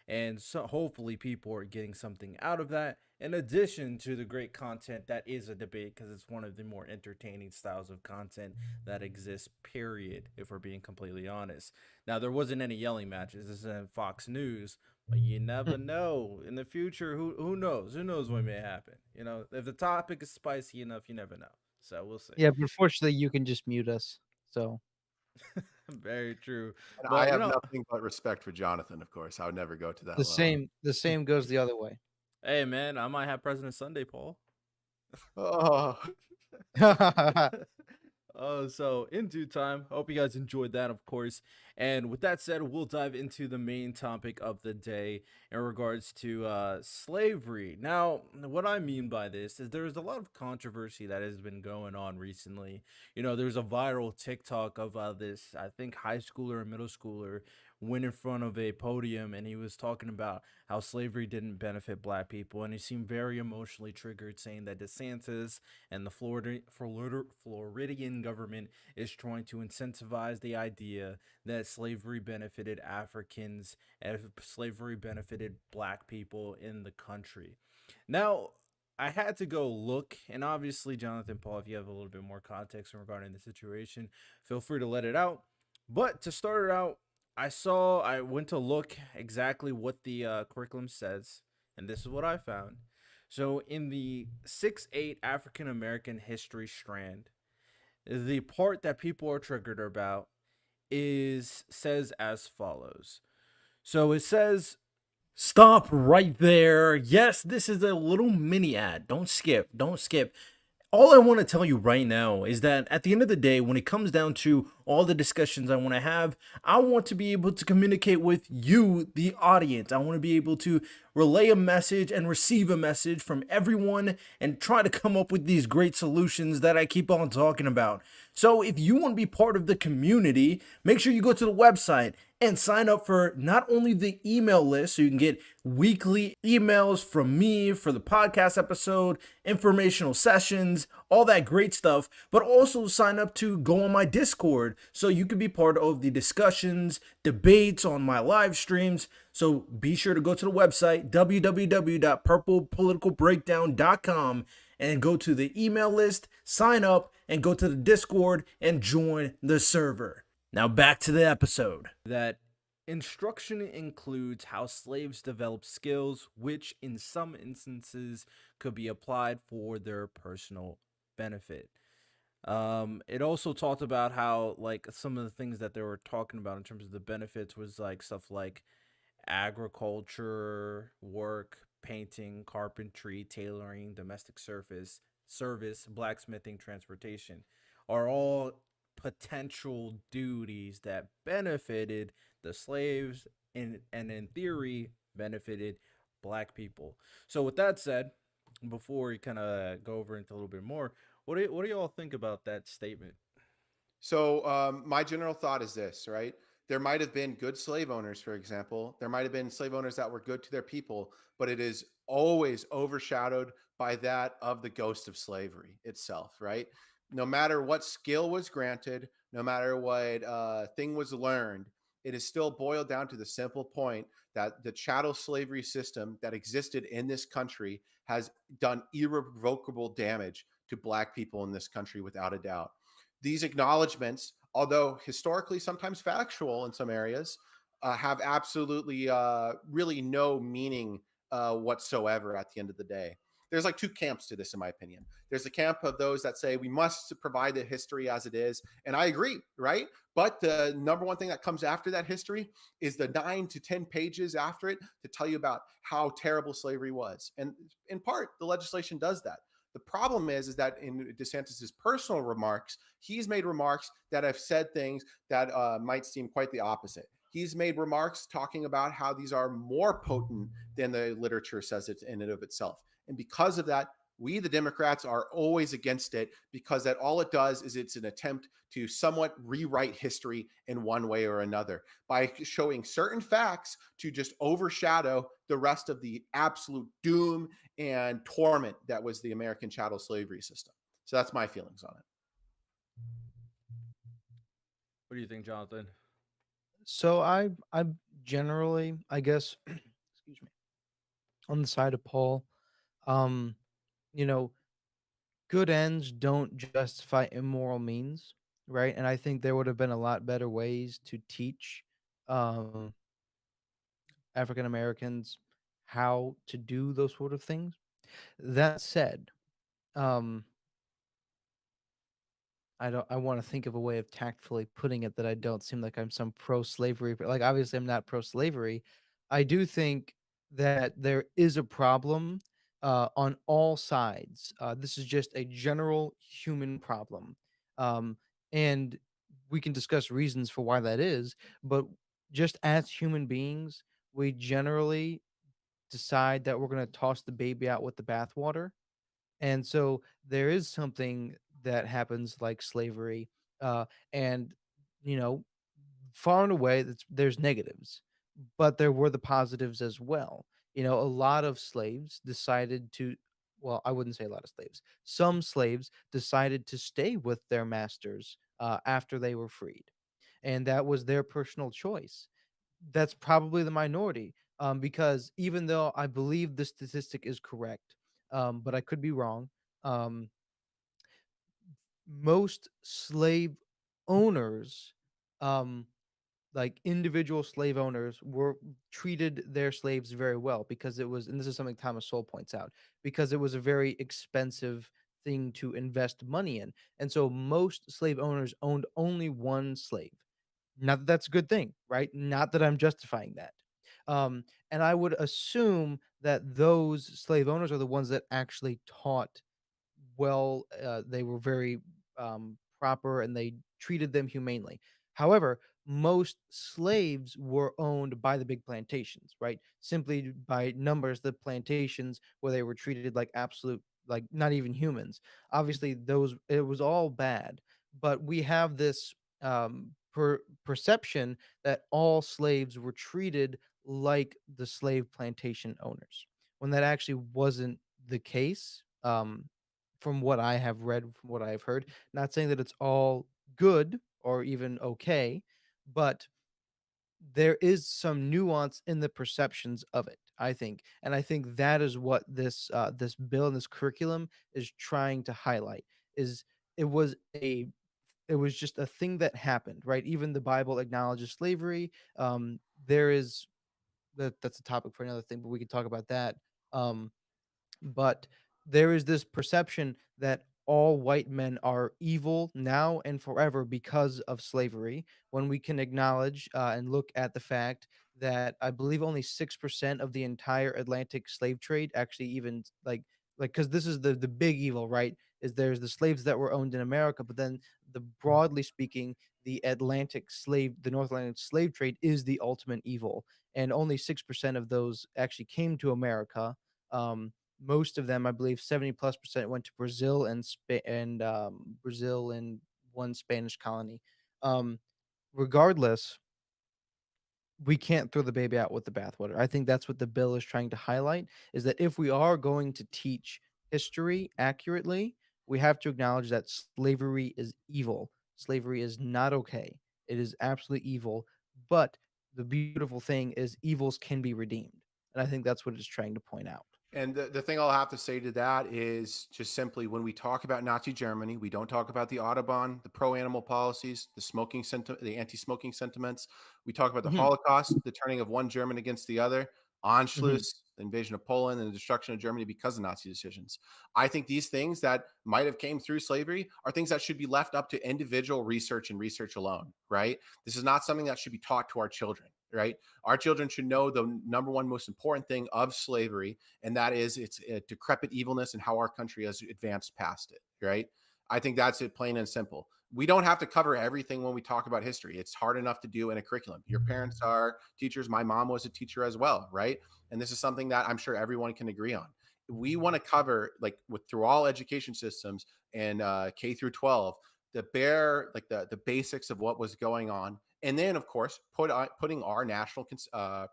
And so hopefully people are getting something out of that, in addition to the great content that is a debate, because it's one of the more entertaining styles of content that exists, period, if we're being completely honest. Now, there wasn't any yelling matches. This isn't Fox News, but you never know. In the future, who knows? Who knows what may happen? You know, if the topic is spicy enough, you never know. So we'll see. Yeah, but fortunately, you can just mute us. So Very true. And I But, have nothing but respect for Jonathan, of course. I would never go to that the level. same goes the other way. hey, man, I might have President Sunday, Paul. Oh, So in due time, hope you guys enjoyed that, of course. And with that said, we'll dive into the main topic of the day in regards to slavery. Now, what I mean by this is there's a lot of controversy that has been going on recently. You know, there's a viral TikTok of this, I think, high schooler or middle schooler went in front of a podium and he was talking about how slavery didn't benefit black people, and he seemed very emotionally triggered, saying that DeSantis and the Floridian government is trying to incentivize the idea that slavery benefited Africans and slavery benefited black people in the country. Now, I had to go look, and obviously, Jonathan, Paul, if you have a little bit more context regarding the situation, feel free to let it out. But to start it out, I went to look exactly what the curriculum says, and this is what I found. So, in the 6-8 African American history strand, the part that people are triggered about is says as follows. So it says, stop right there. Yes, this is a little mini ad. Don't skip. Don't skip. All I want to tell you right now is that at the end of the day, when it comes down to all the discussions I want to have, I want to be able to communicate with you, the audience. I want to be able to relay a message and receive a message from everyone and try to come up with these great solutions that I keep on talking about. So if you want to be part of the community, make sure you go to the website and sign up for not only the email list so you can get weekly emails from me for the podcast episode, informational sessions, all that great stuff, but also sign up to go on my Discord so you can be part of the discussions, debates on my live streams. So be sure to go to the website, www.purplepoliticalbreakdown.com, and go to the email list, sign up, and go to the Discord and join the server. Now back to the episode. That instruction includes how slaves develop skills, which in some instances could be applied for their personal benefit. It also talked about how, like, some of the things that they were talking about in terms of the benefits was like stuff like agriculture, work, painting, carpentry, tailoring, domestic service, service, blacksmithing, transportation are all potential duties that benefited the slaves and in theory benefited black people. So with that said, before we kind of go over into a little bit more, what do y'all think about that statement? So, my general thought is this, right? There might have been good slave owners, for example. There might have been slave owners that were good to their people, but it is always overshadowed by that of the ghost of slavery itself, right? No matter what skill was granted, no matter what thing was learned, it is still boiled down to the simple point that the chattel slavery system that existed in this country has done irrevocable damage to black people in this country without a doubt. These acknowledgments, although historically sometimes factual in some areas, have absolutely really no meaning whatsoever at the end of the day. There's like two camps to this, in my opinion. There's the camp of those that say we must provide the history as it is. And I agree, right? But the number one thing that comes after that history is the 9 to 10 pages after it to tell you about how terrible slavery was. And in part, the legislation does that. The problem is that in DeSantis's personal remarks, he's made remarks that have said things that might seem quite the opposite. He's made remarks talking about how these are more potent than the literature says it in and of itself. And because of that, we, the Democrats, are always against it because that all it does is it's an attempt to somewhat rewrite history in one way or another by showing certain facts to just overshadow the rest of the absolute doom and torment that was the American chattel slavery system. So that's my feelings on it. What do you think, Jonathan? So I'm generally, I guess, excuse me, on the side of Paul. Um, you know, good ends don't justify immoral means, right? And I think there would have been a lot better ways to teach um African Americans how to do those sort of things. That said, um I want to think of a way of tactfully putting it that I don't seem like I'm some pro-slavery, but like obviously I'm not pro-slavery. I do think that there is a problem on all sides. This is just a general human problem, um, and we can discuss reasons for why that is. But just as human beings, we generally decide that we're going to toss the baby out with the bathwater, and so there is something that happens like slavery, uh, and you know, far and away, there's negatives, but there were the positives as well. You know, a lot of slaves decided to, well, I wouldn't say a lot of slaves. Some slaves decided to stay with their masters after they were freed, and that was their personal choice. That's probably the minority, because even though I believe the statistic is correct, but I could be wrong. Um, Most slave owners, um, like individual slave owners, were treated their slaves very well because it was, and this is something Thomas Sowell points out, because it was a very expensive thing to invest money in, and so most slave owners owned only one slave. Not that that's a good thing, right? Not that I'm justifying that. And I would assume that those slave owners are the ones that actually taught well. They were very proper and they treated them humanely. However, most slaves were owned by the big plantations, right? Simply by numbers, the plantations where they were treated like absolute, like not even humans. Obviously, those it was all bad, but we have this perception that all slaves were treated like the slave plantation owners, when that actually wasn't the case. From what I have read, from what I have heard. Not saying that it's all good or even okay, but there is some nuance in the perceptions of it, I think. And I think that is what this bill and this curriculum is trying to highlight is it was a it was just a thing that happened, right? Even the Bible acknowledges slavery. There is that's a topic for another thing, but we can talk about that. Um, but there is this perception that all white men are evil now and forever because of slavery, when we can acknowledge and look at the fact that I believe only 6% of the entire Atlantic slave trade actually even like, because this is the big evil, right? Is there's the slaves that were owned in America, but then the broadly speaking, the North Atlantic slave trade is the ultimate evil, and only 6% of those actually came to America. Most of them, I believe, 70+% went to Brazil and one Spanish colony. Um, Regardless, we can't throw the baby out with the bathwater. I think that's what the bill is trying to highlight, is that if we are going to teach history accurately, we have to acknowledge that slavery is evil. Slavery is not okay. It is absolutely evil. But the beautiful thing is evils can be redeemed. And I think that's what it's trying to point out. And the thing I'll have to say to that is just simply when we talk about Nazi Germany, we don't talk about the Autobahn, the pro-animal policies, the anti-smoking sentiments. We talk about the Mhm, Holocaust, the turning of one German against the other, mhm. Anschluss, the invasion of Poland, and the destruction of Germany because of Nazi decisions. I think these things that might have came through slavery are things that should be left up to individual research and research alone, right? This is not something that should be taught to our children, right? Our children should know the number one most important thing of slavery, and that is its decrepit evilness and how our country has advanced past it, right? I think that's it, plain and simple. We don't have to cover everything when we talk about history. It's hard enough to do in a curriculum. Your parents are teachers. My mom was a teacher as well, right? And this is something that I'm sure everyone can agree on. We want to cover, like, with through all education systems and K through 12, the bare, like, the basics of what was going on, and then of course putting our national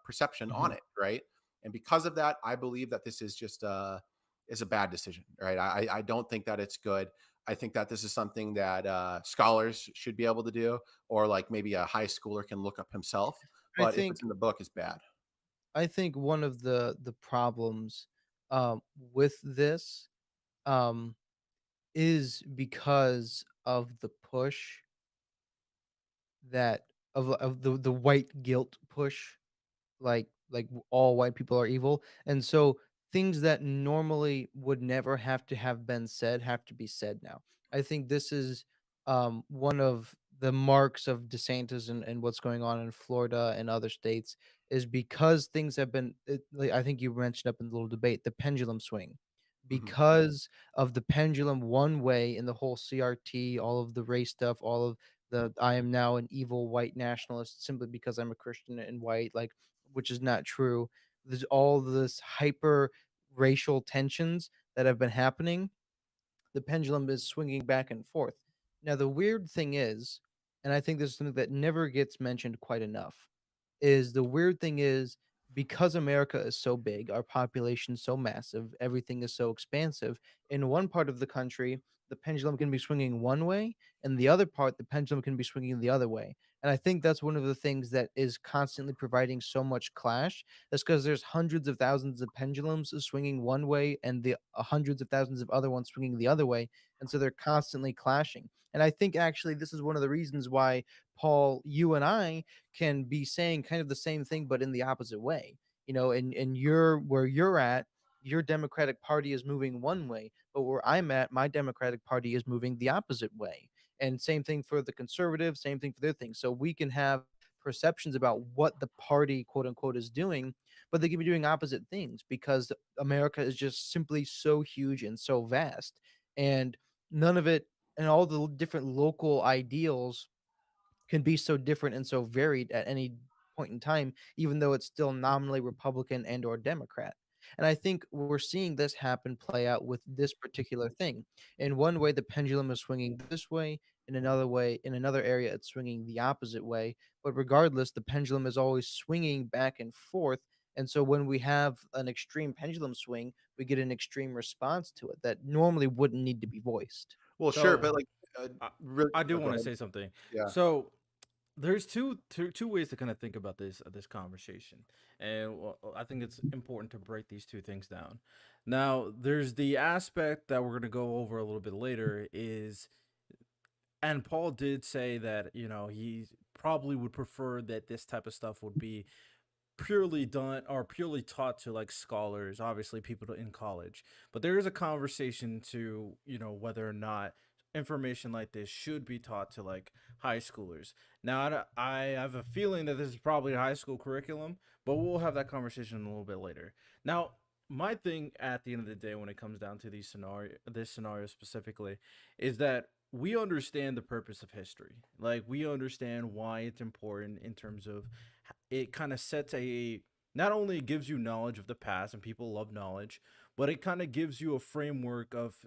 perception on Mhm. it, right? And because of that, I believe that this is just is a bad decision, right? I don't think that it's good. I think that this is something that scholars should be able to do, or like maybe a high schooler can look up himself. I But if it's think in the book, it's bad. I think one of the problems with this um is because of the push that of the white guilt push, all white people are evil, and so things that normally would never have to have been said have to be said now. I think this is one of the marks of DeSantis and what's going on in Florida and other states is because things have been like I think you mentioned up in the little debate, the pendulum swing. Hmm. Because of the pendulum one way in the whole CRT, all of the race stuff, all of the I am now an evil white nationalist simply because I'm a Christian and white, like, which is not true. There's all this hyper racial tensions that have been happening. The pendulum is swinging back and forth. Now, the weird thing is, and I think this is something that never gets mentioned quite enough, is the weird thing is because America is so big, our population is so massive, everything is so expansive. In one part of the country, the pendulum can be swinging one way, and the other part, the pendulum can be swinging the other way. And I think that's one of the things that is constantly providing so much clash. That's because there's hundreds of thousands of pendulums swinging one way and the hundreds of thousands of other ones swinging the other way. And so they're constantly clashing. And I think actually this is one of the reasons why, Paul, you and I can be saying kind of the same thing, but in the opposite way. And you're where you're at, your Democratic Party is moving one way, but where I'm at, my Democratic Party is moving the opposite way. And same thing for the conservatives, same thing for their things. So we can have perceptions about what the party, quote unquote, is doing, but they can be doing opposite things because America is just simply so huge and so vast. And none of it, and all the different local ideals can be so different and so varied at any point in time, even though it's still nominally Republican and or Democrat. And I think we're seeing this happen play out with this particular thing. In one way, the pendulum is swinging this way. In another way, in another area, it's swinging the opposite way. But regardless, the pendulum is always swinging back and forth. And so when we have an extreme pendulum swing, we get an extreme response to it that normally wouldn't need to be voiced. Well, sure, So but like, I, really, I do oh, go want to ahead. say something. Yeah. So there's two ways to kind of think about this conversation, and I think it's important to break these two things down. Now, there's the aspect that we're going to go over a little bit later is, and Paul did say that he probably would prefer that this type of stuff would be purely done or purely taught to like scholars, obviously people in college. But there is a conversation to, whether or not information like this should be taught to like high schoolers. Now, I have a feeling that this is probably a high school curriculum, but we'll have that conversation a little bit later. Now, my thing at the end of the day when it comes down to this scenario specifically is that we understand the purpose of history. Like we understand why it's important in terms of it kind of sets a not only gives you knowledge of the past and people love knowledge, but it kind of gives you a framework of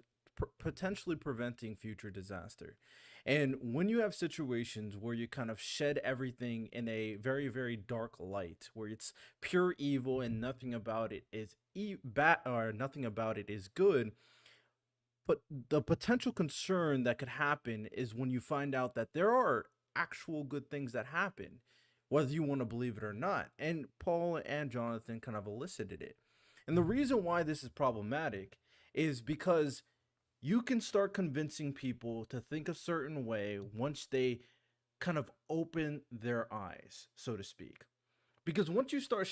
potentially preventing future disaster. And when you have situations where you kind of shed everything in a very, very dark light, where it's pure evil and nothing about it is bad or nothing about it is good, but the potential concern that could happen is when you find out that there are actual good things that happen, whether you want to believe it or not. And Paul and Jonathan kind of elicited it. And the reason why this is problematic is because you can start convincing people to think a certain way once they kind of open their eyes, so to speak. Because once you start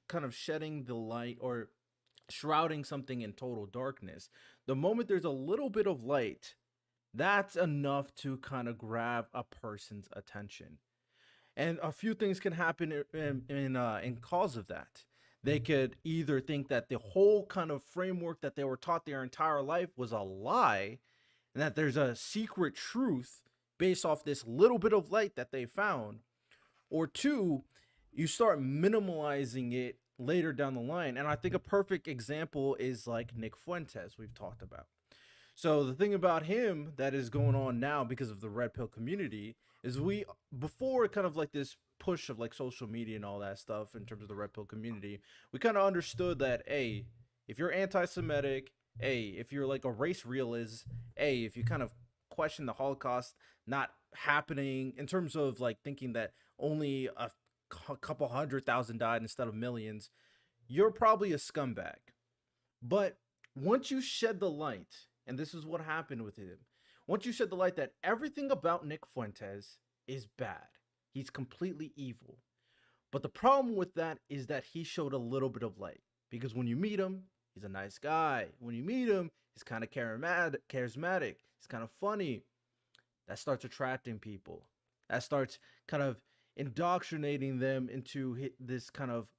kind of shedding the light or shrouding something in total darkness, the moment there's a little bit of light, that's enough to kind of grab a person's attention. And a few things can happen in cause of that. They could either think that the whole kind of framework that they were taught their entire life was a lie, and that there's a secret truth based off this little bit of light that they found, or two, you start minimalizing it later down the line. And I think a perfect example is like Nick Fuentes, we've talked about. So the thing about him that is going on now because of the red pill community is we before kind of like this push of like social media and all that stuff in terms of the red pill community, we kind of understood that hey, if you're anti-Semitic, hey, if you're like a race realist, hey, if you kind of question the Holocaust not happening in terms of like thinking that only a couple 100,000 died instead of millions, you're probably a scumbag. But once you shed the light, and this is what happened with him, once you shed the light that everything about Nick Fuentes is bad, he's completely evil. But the problem with that is that he showed a little bit of light. Because when you meet him, he's a nice guy. When you meet him, he's kind of charismatic. He's kind of funny. That starts attracting people. That starts kind of indoctrinating them into this kind of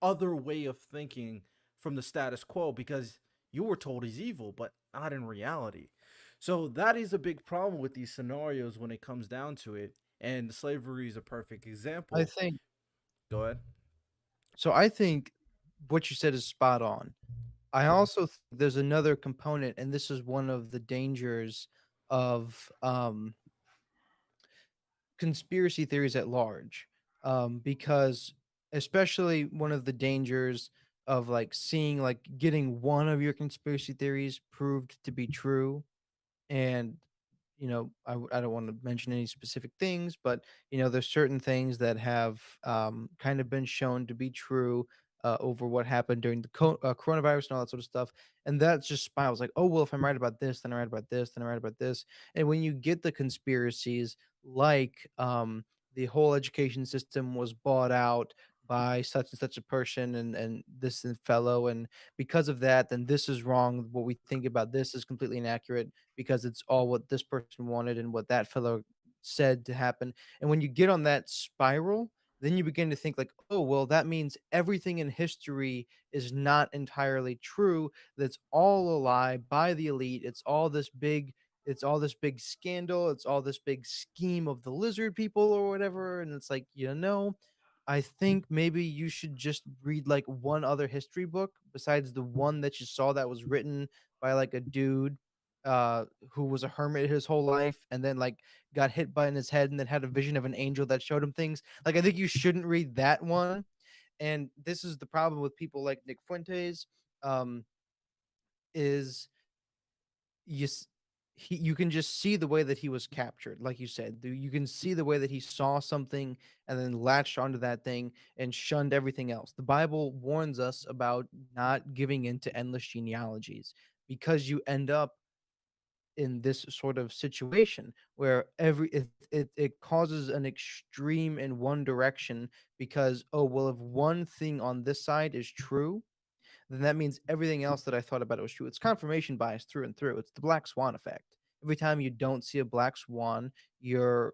other way of thinking from the status quo because you were told he's evil, but not in reality. So that is a big problem with these scenarios when it comes down to it. And slavery is a perfect I example. think Go ahead. so. I think what you said is spot on. I also think there's another component, and this is one of the dangers of conspiracy theories at large, because especially one of the dangers of like seeing like getting one of your conspiracy theories proved to be true, and I don't want to mention any specific things, but there's certain things that have kind of been shown to be true over what happened during the coronavirus and all that sort of stuff. And that just spirals like, oh, well, if I'm right about this, then I'm right about this, then I'm right about this. And when you get the conspiracies like the whole education system was bought out by such and such a person and this and fellow, and because of that, then this is wrong. What we think about this is completely inaccurate because it's all what this person wanted and what that fellow said to happen. And when you get on that spiral, then you begin to think like, oh, well, that means everything in history is not entirely true. That's all a lie by the elite. It's all this big scandal. It's all this big scheme of the lizard people or whatever. And it's like, I think maybe you should just read like one other history book besides the one that you saw that was written by like a dude who was a hermit his whole life and then like got hit by in his head and then had a vision of an angel that showed him things. Like I think you shouldn't read that one. And this is the problem with people like Nick Fuentes. Um, is you s- you can just see the way that he was captured, like you said. You can see the way that he saw something and then latched onto that thing and shunned everything else. The Bible warns us about not giving into endless genealogies because you end up in this sort of situation where it causes an extreme in one direction because, oh, well, if one thing on this side is true, then that means everything else that I thought about it was true. It's confirmation bias through and through. It's the black swan effect. Every time you don't see a black swan, your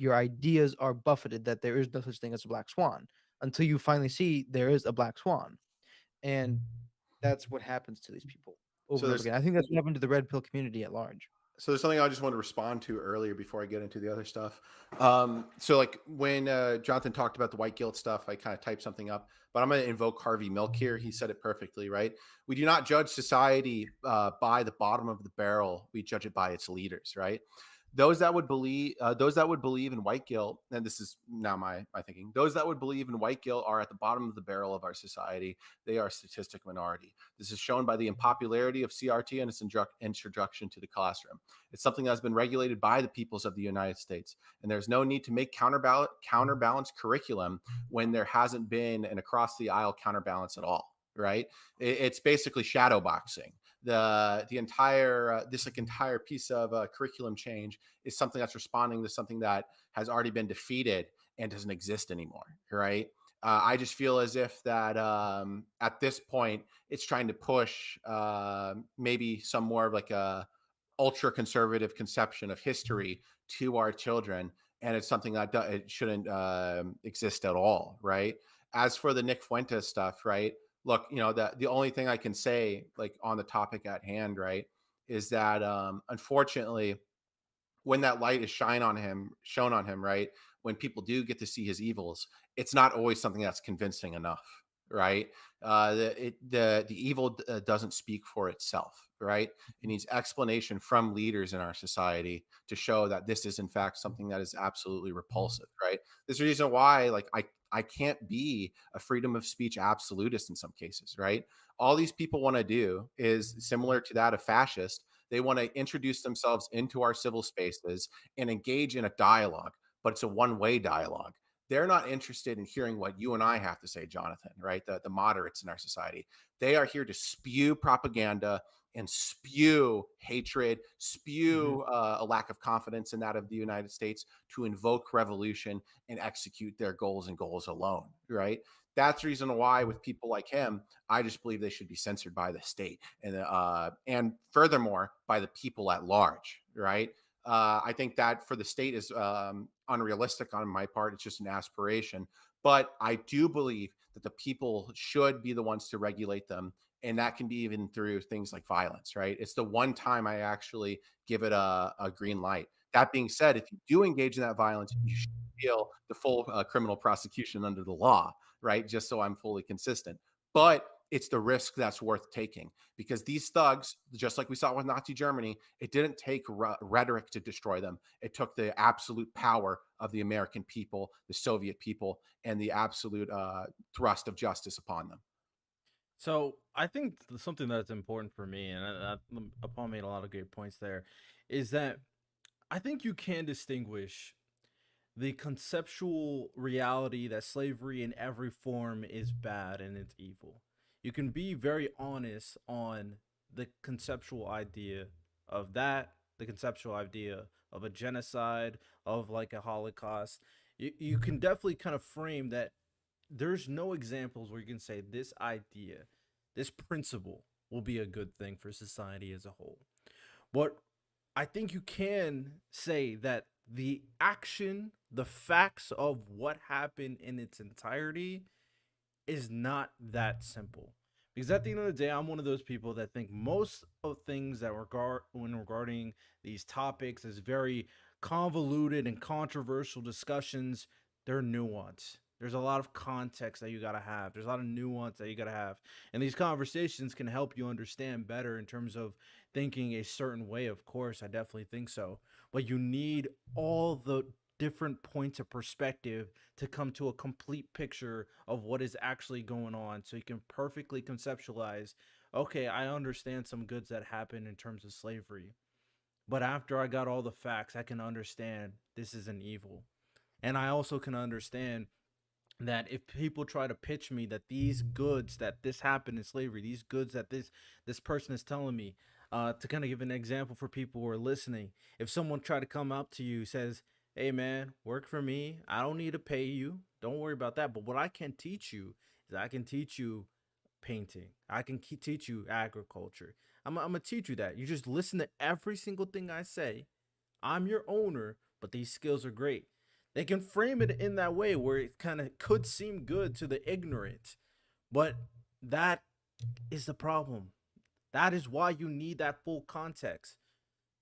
ideas are buffeted that there is no such thing as a black swan until you finally see there is a black swan. And that's what happens to these people over So and over there's again. I think that's what happened to the red pill community at large. so there's something I just want to respond to earlier before I get into the other stuff. So like when Jonathan talked about the white guilt stuff, I kind of typed something up, but I'm going to invoke Harvey Milk here. He said it perfectly, right? We do not judge society by the bottom of the barrel. We judge it by its leaders, right? Those that would believe in white guilt, and this is now my thinking, those that would believe in white guilt are at the bottom of the barrel of our society. They are a statistic minority. This is shown by the unpopularity of CRT and its introduction to the classroom. It's something that's been regulated by the peoples of the United States, and there's no need to make counterbalance curriculum when there hasn't been an across the aisle counterbalance at all. Right? It's basically shadow boxing. The entire this like entire piece of curriculum change is something that's responding to something that has already been defeated and doesn't exist anymore. Right? I just feel as if that at this point it's trying to push maybe some more of like a ultra conservative conception of history to our children, and it's something that it shouldn't exist at all, right? As for the Nick Fuentes stuff, right? Look, the only thing I can say, like on the topic at hand, right, is that unfortunately, when that light is shown on him, right? When people do get to see his evils, it's not always something that's convincing enough, right? The evil doesn't speak for itself, right? It needs explanation from leaders in our society to show that this is in fact something that is absolutely repulsive, right? There's a reason why, like I can't be a freedom of speech absolutist in some cases, right? All these people want to do is similar to that of fascist. They want to introduce themselves into our civil spaces and engage in a dialogue, but it's a one-way dialogue. They're not interested in hearing what you and I have to say, Jonathan, right? The moderates in our society. They are here to spew propaganda and spew hatred, Mm-hmm. spew a lack of confidence in that of the United States, to invoke revolution and execute their goals and goals alone, right? That's the reason why with people like him, I just believe they should be censored by the state and furthermore by the people at large, right? I think that for the state is unrealistic on my part. It's just an aspiration, but I do believe that the people should be the ones to regulate them, and that can be even through things like violence, right? It's the one time I actually give it a green light. That being said, if you do engage in that violence, you should feel the full criminal prosecution under the law, right? Just so I'm fully consistent. But it's the risk that's worth taking, because these thugs, just like we saw with Nazi Germany, it didn't take rhetoric to destroy them. It took the absolute power of the American people, the Soviet people, and the absolute thrust of justice upon them. So I think something that's important for me, and Paul made a lot of great points there, is that I think you can distinguish the conceptual reality that slavery in every form is bad and it's evil. You can be very honest on the conceptual idea of that, the conceptual idea of a genocide, of like a Holocaust. You can definitely kind of frame that there's no examples where you can say this idea, this principle will be a good thing for society as a whole. What I think you can say that the action, the facts of what happened in its entirety is not that simple. Because at the end of the day, I'm one of those people that think most of things that when regarding these topics is very convoluted and controversial discussions, they're nuanced. There's a lot of context that you gotta have. There's a lot of nuance that you gotta have. And these conversations can help you understand better in terms of thinking a certain way. Of course, I definitely think so. But you need all the different points of perspective to come to a complete picture of what is actually going on so you can perfectly conceptualize, okay, I understand some goods that happen in terms of slavery, but after I got all the facts, I can understand this is an evil. And I also can understand that if people try to pitch me that these goods that this happened in slavery, these goods that this person is telling me, to kind of give an example for people who are listening, if someone try to come up to you says, "Hey man, work for me. I don't need to pay you. Don't worry about that. But what I can teach you is I can teach you painting. I can teach you agriculture. I'm gonna teach you that. You just listen to every single thing I say. I'm your owner, but these skills are great." They can frame it in that way where it kind of could seem good to the ignorant, but that is the problem. That is why you need that full context.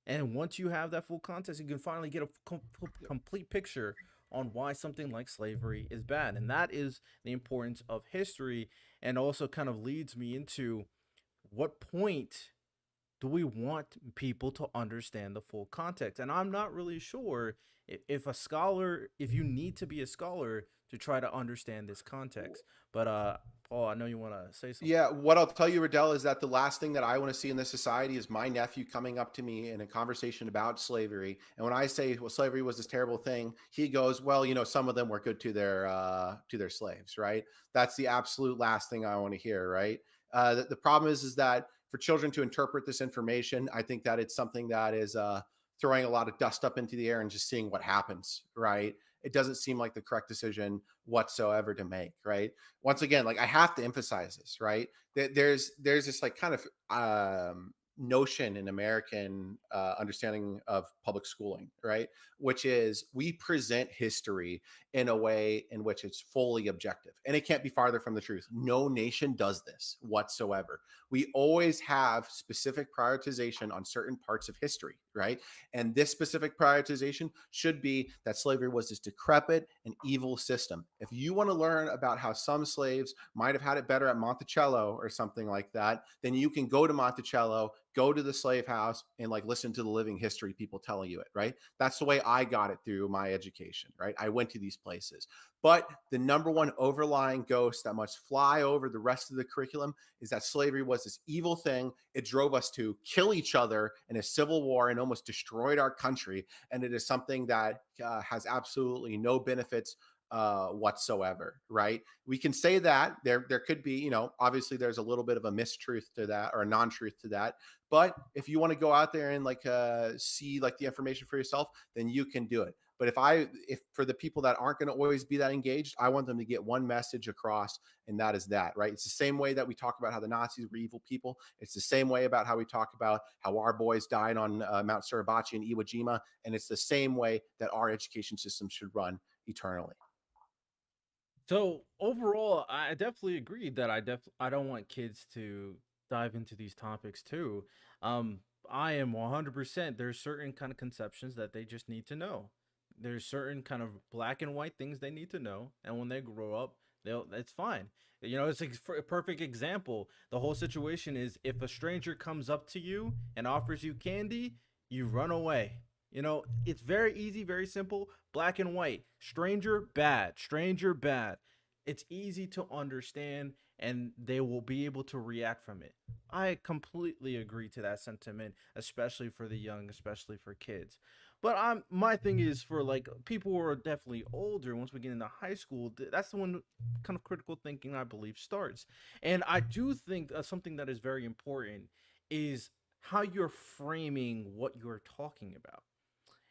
And once you have that full context, you can finally get a complete picture on why something like slavery is bad. And that is the importance of history, and also kind of leads me into what point do we want people to understand the full context? And I'm not really sure if a scholar, if you need to be a scholar to try to understand this context. But Paul, I know you want to say something. Yeah, what I'll tell you, Riddell, is that the last thing that I want to see in this society is my nephew coming up to me in a conversation about slavery. And when I say, well, slavery was this terrible thing, he goes, well, some of them were good to their slaves, right? That's the absolute last thing I want to hear, right? The problem is that for children to interpret this information, I think that it's something that is throwing a lot of dust up into the air and just seeing what happens, right? It doesn't seem like the correct decision whatsoever to make, right? Once again, like I have to emphasize this, right? There's this like kind of notion in American understanding of public schooling, right? Which is we present history in a way in which it's fully objective. And it can't be farther from the truth. No nation does this whatsoever. We always have specific prioritization on certain parts of history, right? And this specific prioritization should be that slavery was this decrepit and evil system. If you want to learn about how some slaves might have had it better at Monticello or something like that, then you can go to Monticello, go to the slave house, and like listen to the living history people telling you it, right? That's the way I got it through my education, right? I went to these places. But the number one overlying ghost that must fly over the rest of the curriculum is that slavery was this evil thing. It drove us to kill each other in a civil war and almost destroyed our country. And it is something that has absolutely no benefits whatsoever, right? We can say that there could be, obviously there's a little bit of a mistruth to that or a non-truth to that. But if you want to go out there and like see like the information for yourself, then you can do it. But if for the people that aren't going to always be that engaged, I want them to get one message across, and that is that, right? It's the same way that we talk about how the Nazis were evil people. It's the same way about how we talk about how our boys died on Mount Suribachi and Iwo Jima, and it's the same way that our education system should run eternally. So overall, I definitely agree that I don't want kids to dive into these topics too. Um, I am 100%. There's certain kind of conceptions that they just need to know. There's certain kind of black and white things they need to know, and when they grow up, it's fine. It's a perfect example. The whole situation is if a stranger comes up to you and offers you candy, you run away. It's very easy, very simple, black and white. Stranger, bad. Stranger, bad. It's easy to understand, and they will be able to react from it. I completely agree to that sentiment, especially for the young, especially for kids. But my thing is for like people who are definitely older. Once we get into high school, that's the when kind of critical thinking I believe starts. And I do think something that is very important is how you're framing what you're talking about.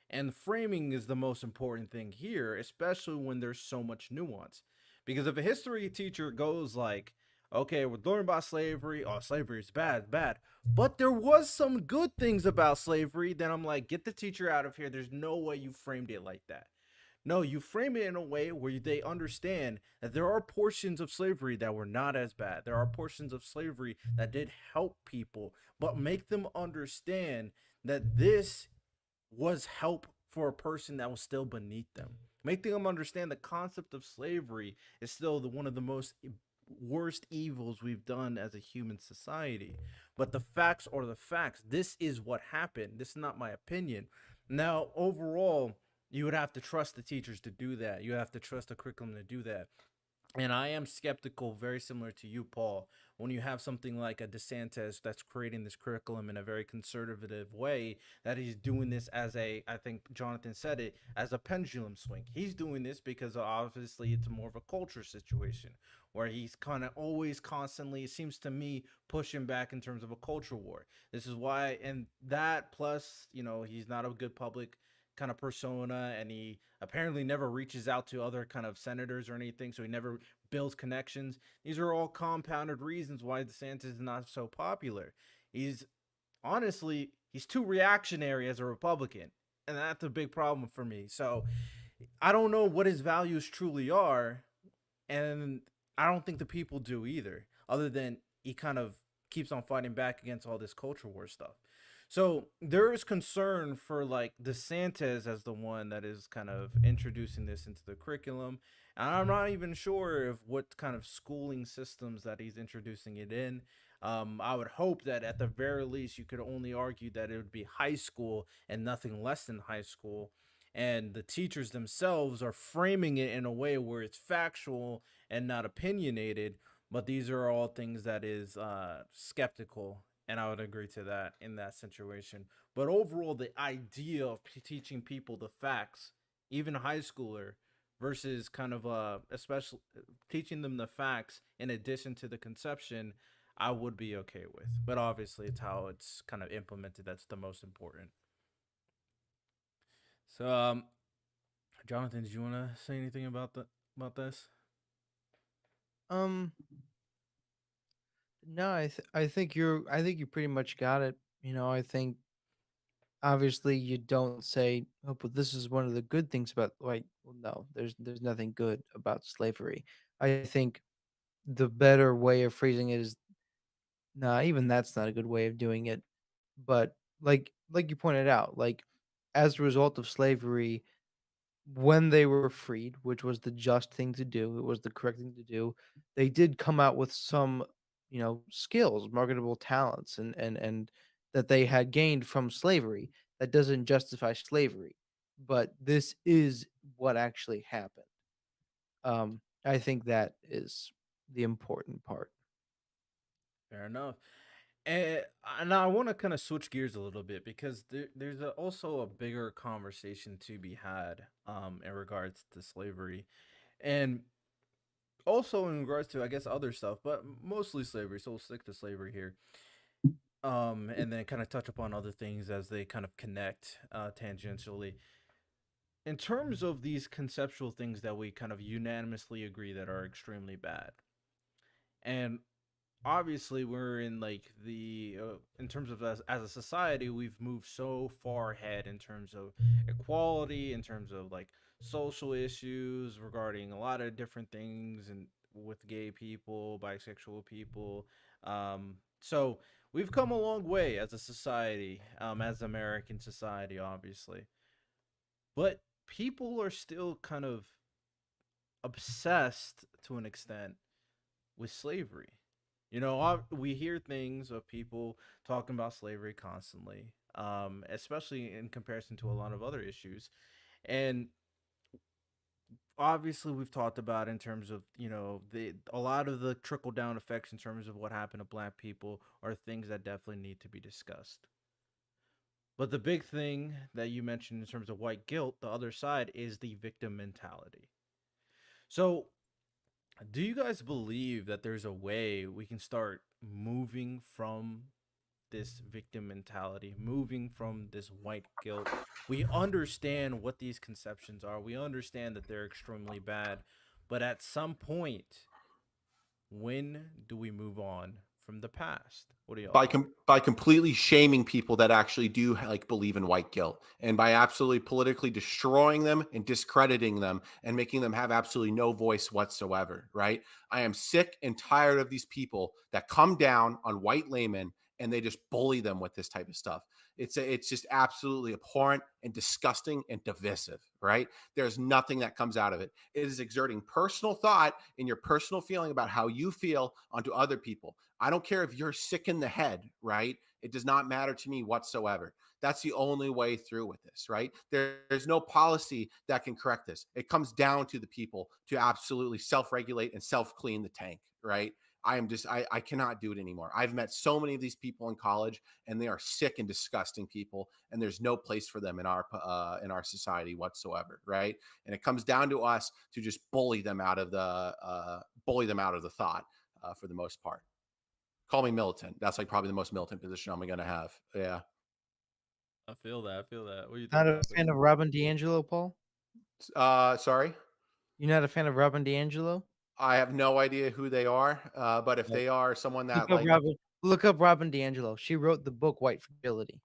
And framing is the most important thing here, especially when there's so much nuance. Because if a history teacher goes like, okay, we're learning about slavery, oh, slavery is bad, bad, but there was some good things about slavery, then I'm like, get the teacher out of here. There's no way you framed it like that. No, you frame it in a way where they understand that there are portions of slavery that were not as bad. There are portions of slavery that did help people, but make them understand that this was help for a person that was still beneath them. Making them understand the concept of slavery is still one of the most worst evils we've done as a human society. But the facts are the facts. This is what happened. This is not my opinion. Now, overall, you would have to trust the teachers to do that. You have to trust the curriculum to do that. And I am skeptical, very similar to you, Paul, when you have something like a DeSantis that's creating this curriculum in a very conservative way, that he's doing this as I think Jonathan said it, as a pendulum swing. He's doing this because obviously it's more of a culture situation where he's kind of always constantly, it seems to me, pushing back in terms of a culture war. This is why, and that plus, he's not a good public kind of persona, and he apparently never reaches out to other kind of senators or anything, so he never builds connections. These are all compounded reasons why DeSantis is not so popular. He's honestly, he's too reactionary as a Republican, and that's a big problem for me. So I don't know what his values truly are, and I don't think the people do either, other than he kind of keeps on fighting back against all this culture war stuff. So there is concern for like DeSantis as the one that is kind of introducing this into the curriculum. And I'm not even sure of what kind of schooling systems that he's introducing it in. I would hope that at the very least you could only argue that it would be high school and nothing less than high school. And the teachers themselves are framing it in a way where it's factual and not opinionated, but these are all things that is skeptical, and I would agree to that in that situation. But overall, the idea of teaching people the facts, even a high schooler, versus kind of especially teaching them the facts in addition to the conception, I would be okay with. But obviously, it's how it's kind of implemented that's the most important. So, Jonathan, did you want to say anything about this? Um, no, I think you pretty much got it. I think obviously you don't say, "Oh, but this is one of the good things about," like, well, no, there's nothing good about slavery. I think the better way of phrasing it is, nah, even that's not a good way of doing it. But like you pointed out, like as a result of slavery, when they were freed, which was the just thing to do, it was the correct thing to do, they did come out with some, skills, marketable talents, and that they had gained from slavery. That doesn't justify slavery, but this is what actually happened. I think that is the important part. Fair enough. And I want to kind of switch gears a little bit because there's also a bigger conversation to be had in regards to slavery, and also in regards to I guess other stuff, but mostly slavery. So we'll stick to slavery here, and then kind of touch upon other things as they kind of connect tangentially. In terms of these conceptual things that we kind of unanimously agree that are extremely bad, and obviously we're in like the in terms of as a society we've moved so far ahead in terms of equality, in terms of like social issues regarding a lot of different things and with gay people, bisexual people. So we've come a long way as a society, as American society obviously, but people are still kind of obsessed to an extent with slavery. We hear things of people talking about slavery constantly, especially in comparison to a lot of other issues. And obviously, we've talked about in terms of the a lot of the trickle down effects in terms of what happened to Black people are things that definitely need to be discussed. But the big thing that you mentioned in terms of white guilt, the other side is the victim mentality. So do you guys believe that there's a way we can start moving from this victim mentality, moving from this white guilt? We understand what these conceptions are, we understand that they're extremely bad, but at some point, when do we move on from the past? What do y'all by think? by completely shaming people that actually do like believe in white guilt, and by absolutely politically destroying them and discrediting them and making them have absolutely no voice whatsoever, right? I am sick and tired of these people that come down on white laymen and they just bully them with this type of stuff. It's just absolutely abhorrent and disgusting and divisive, right? There's nothing that comes out of it. It is exerting personal thought and your personal feeling about how you feel onto other people. I don't care if you're sick in the head, right? It does not matter to me whatsoever. That's the only way through with this, right? There's no policy that can correct this. It comes down to the people to absolutely self regulate and self clean the tank, right? I cannot do it anymore. I've met so many of these people in college, and they are sick and disgusting people, and there's no place for them in our society whatsoever, right? And it comes down to us to just bully them out of the thought for the most part. Call me militant. That's like probably the most militant position I'm going to have. Yeah. I feel that. I feel that. What do you think, Not a Jonathan? fan of Robin DiAngelo, Paul? Sorry. You're not a fan of Robin DiAngelo? I have no idea who they are, but if Like, they are someone look that up like Robin look up Robin DiAngelo. She wrote the book White Fragility.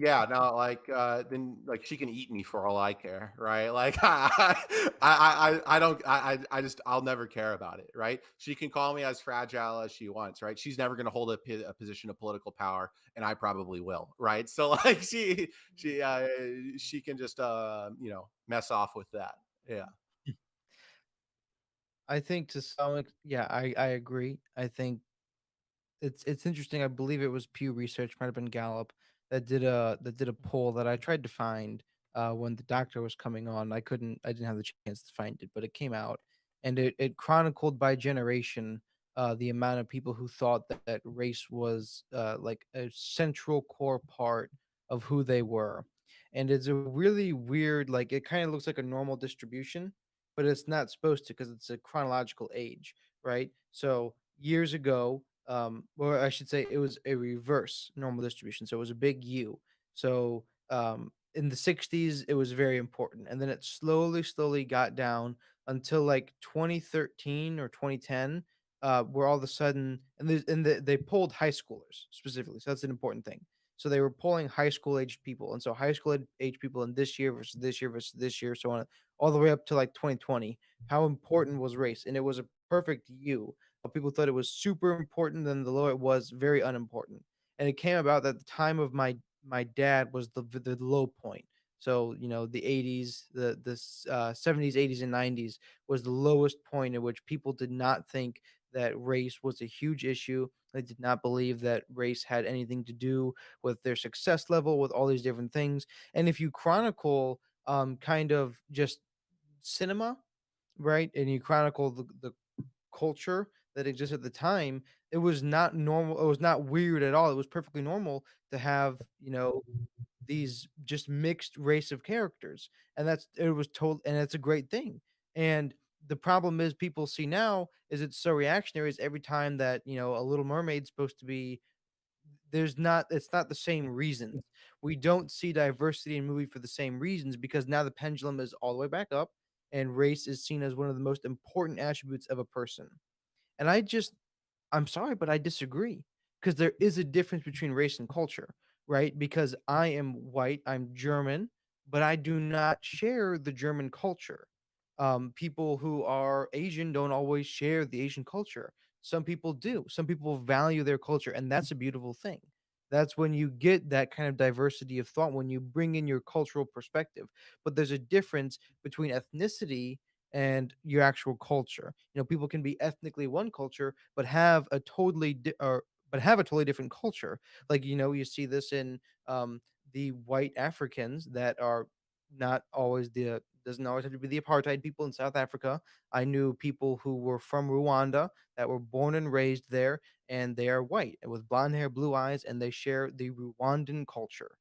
Yeah, no, like then like she can eat me for all I care, right? Like I don't I just I'll never care about it, right? She can call me as fragile as she wants, right? She's never going to hold a position of political power, and I probably will, right? So like she can just mess off with that. Yeah. I think to some yeah, I agree. I think it's interesting. I believe it was Pew Research, might have been Gallup, that did a poll that I tried to find when the doctor was coming on. I didn't have the chance to find it, but it came out, and it chronicled by generation the amount of people who thought that race was like a central core part of who they were. And it's a really weird, like it kind of looks like a normal distribution, but it's not supposed to because it's a chronological age, right? So years ago, or I should say it was a reverse normal distribution. So it was a big U. So in the 60s, it was very important. And then it slowly got down until like 2013 or 2010, where all of a sudden, they polled high schoolers specifically. So that's an important thing. So they were polling high school aged people. And so high school age people in this year versus this year versus this year, so on, all the way up to like 2020. How important was race? And it was a perfect U. People thought it was super important, and the lower it was very unimportant. And it came about that the time of my dad was the low point. So the 80s, the 70s, 80s, and 90s was the lowest point in which people did not think that race was a huge issue. They did not believe that race had anything to do with their success level, with all these different things. And if you chronicle kind of just cinema, right, and you chronicle the culture that existed at the time, it was not normal. It was not weird at all. It was perfectly normal to have, these just mixed race of characters. And it was told, and it's a great thing. And the problem is people see now is it's so reactionary is every time that, a little mermaid's supposed to be it's not the same reasons. We don't see diversity in movie for the same reasons because now the pendulum is all the way back up and race is seen as one of the most important attributes of a person. And I'm sorry, but I disagree because there is a difference between race and culture, right? Because I am white, I'm German, but I do not share the German culture. People who are Asian don't always share the Asian culture. Some people do. Some people value their culture, and that's a beautiful thing. That's when you get that kind of diversity of thought when you bring in your cultural perspective. But there's a difference between ethnicity and your actual culture. People can be ethnically one culture, but have a totally different culture. Like you see this in the white Africans that are not always the doesn't always have to be the apartheid people in South Africa. I knew people who were from Rwanda that were born and raised there, and they are white with blonde hair, blue eyes, and they share the Rwandan culture,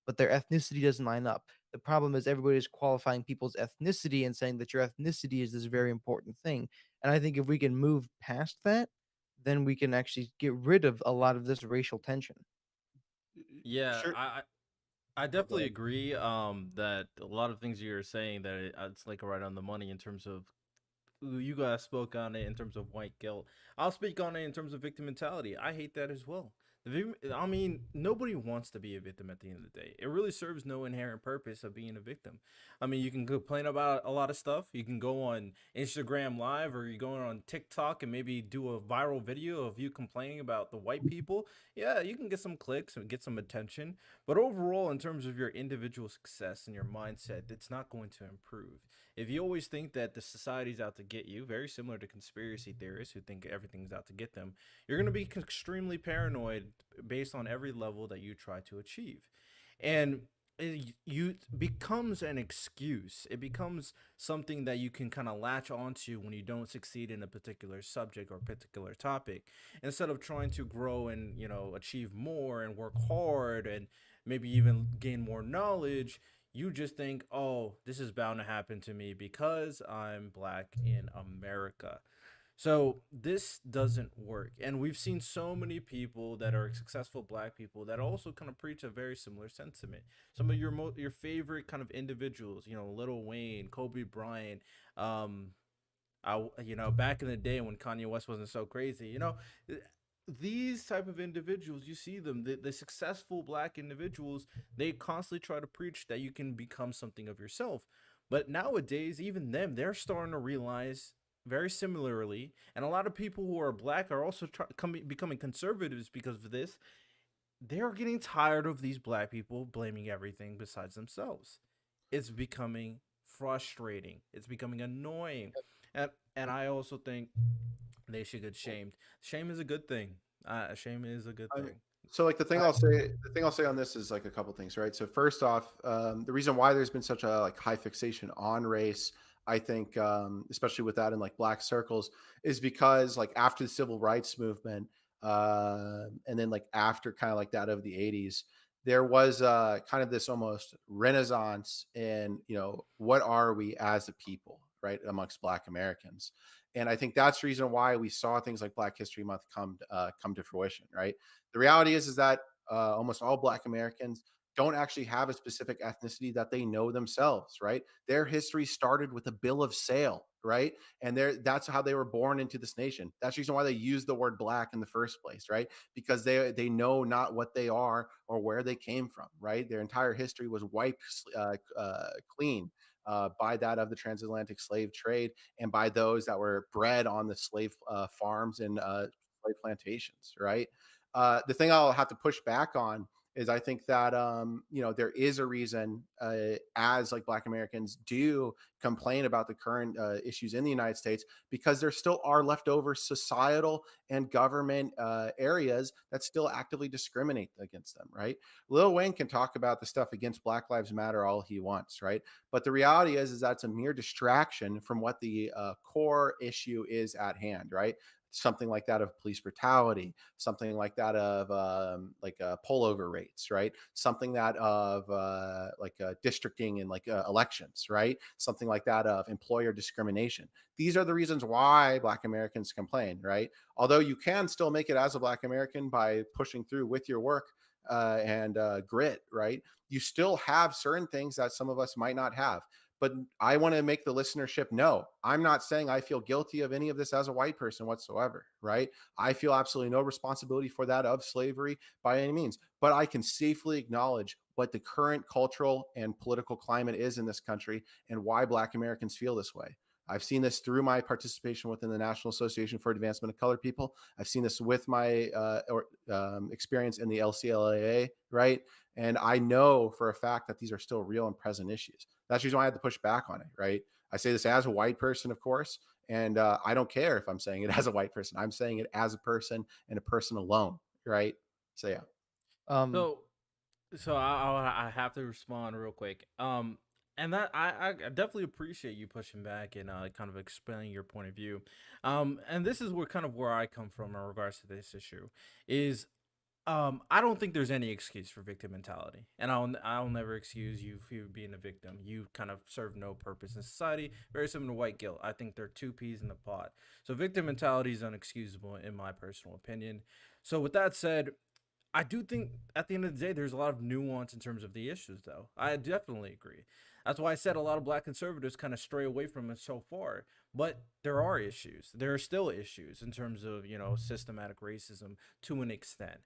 but their ethnicity doesn't line up. The problem is everybody's qualifying people's ethnicity and saying that your ethnicity is this very important thing. And I think if we can move past that, then we can actually get rid of a lot of this racial tension. Yeah, Sure. I Oh, go definitely ahead. agree that a lot of things you're saying that it's like right on the money in terms of you guys spoke on it in terms of white guilt. I'll speak on it in terms of victim mentality. I hate that as well. I mean, nobody wants to be a victim at the end of the day. It really serves no inherent purpose of being a victim. I mean, you can complain about a lot of stuff. You can go on Instagram Live or you go on TikTok and maybe do a viral video of you complaining about the white people. Yeah, you can get some clicks and get some attention. But overall, in terms of your individual success and your mindset, it's not going to improve. If you always think that the society's out to get you, very similar to conspiracy theorists who think everything's out to get them, you're going to be extremely paranoid based on every level that you try to achieve. And you becomes an excuse. It becomes something that you can kind of latch onto when you don't succeed in a particular subject or particular topic, instead of trying to grow and achieve more and work hard and maybe even gain more knowledge. You just think, oh, this is bound to happen to me because I'm black in America. So this doesn't work. And we've seen so many people that are successful black people that also kind of preach a very similar sentiment. Some of your favorite kind of individuals, Lil Wayne, Kobe Bryant, back in the day when Kanye West wasn't so crazy, these type of individuals, you see them, the successful black individuals, they constantly try to preach that you can become something of yourself. But nowadays, even them, they're starting to realize very similarly, and a lot of people who are black are also becoming conservatives because of this. They're getting tired of these black people blaming everything besides themselves. It's becoming frustrating. It's becoming annoying. And I also think they should get shamed. Shame is a good thing. Shame is a good Um, thing. so like the thing I'll say on this is like a couple things, right? So first off, the reason why there's been such a like high fixation on race, I think, especially with that in like black circles, is because like after the civil rights movement, and then like after kind of like that of the 80s, there was kind of this almost renaissance in, what are we as a people, right, amongst black Americans. And I think that's the reason why we saw things like Black History Month come to fruition, right? The reality is that almost all Black Americans don't actually have a specific ethnicity that they know themselves, right? Their history started with a bill of sale, right? And that's how they were born into this nation. That's the reason why they use the word black in the first place, right? Because they know not what they are or where they came from, right? Their entire history was wiped clean by that of the transatlantic slave trade and by those that were bred on the slave farms and slave plantations, right? The thing I'll have to push back on is I think that there is a reason as like Black Americans do complain about the current issues in the United States because there still are leftover societal and government areas that still actively discriminate against them. Right? Lil Wayne can talk about the stuff against Black Lives Matter all he wants, right? But the reality is that's a mere distraction from what the core issue is at hand, right? Something like that of police brutality, something like that of pullover rates, right? Something that of districting and elections, right? Something like that of employer discrimination. These are the reasons why Black Americans complain, right? Although you can still make it as a Black American by pushing through with your work and grit, right? You still have certain things that some of us might not have. But I want to make the listenership know I'm not saying I feel guilty of any of this as a white person whatsoever, right? I feel absolutely no responsibility for that of slavery by any means, but I can safely acknowledge what the current cultural and political climate is in this country and why Black Americans feel this way. I've seen this through my participation within the National Association for Advancement of Colored People. I've seen this with my experience in the LCLAA, right? And I know for a fact that these are still real and present issues. That's the reason why I had to push back on it, right? I say this as a white person, of course, and I don't care if I'm saying it as a white person. I'm saying it as a person and a person alone, right? So yeah. Um, So, I have to respond real quick. And that I definitely appreciate you pushing back and kind of explaining your point of view. And this is where I come from in regards to this issue is I don't think there's any excuse for victim mentality, and I'll never excuse you for being a victim. You kind of serve no purpose in society. Very similar to white guilt. I think they're two peas in the pot. So victim mentality is unexcusable in my personal opinion. So with that said, I do think at the end of the day, there's a lot of nuance in terms of the issues, though. I definitely agree. That's why I said a lot of black conservatives kind of stray away from it so far. But there are issues. There are still issues in terms of, systematic racism to an extent.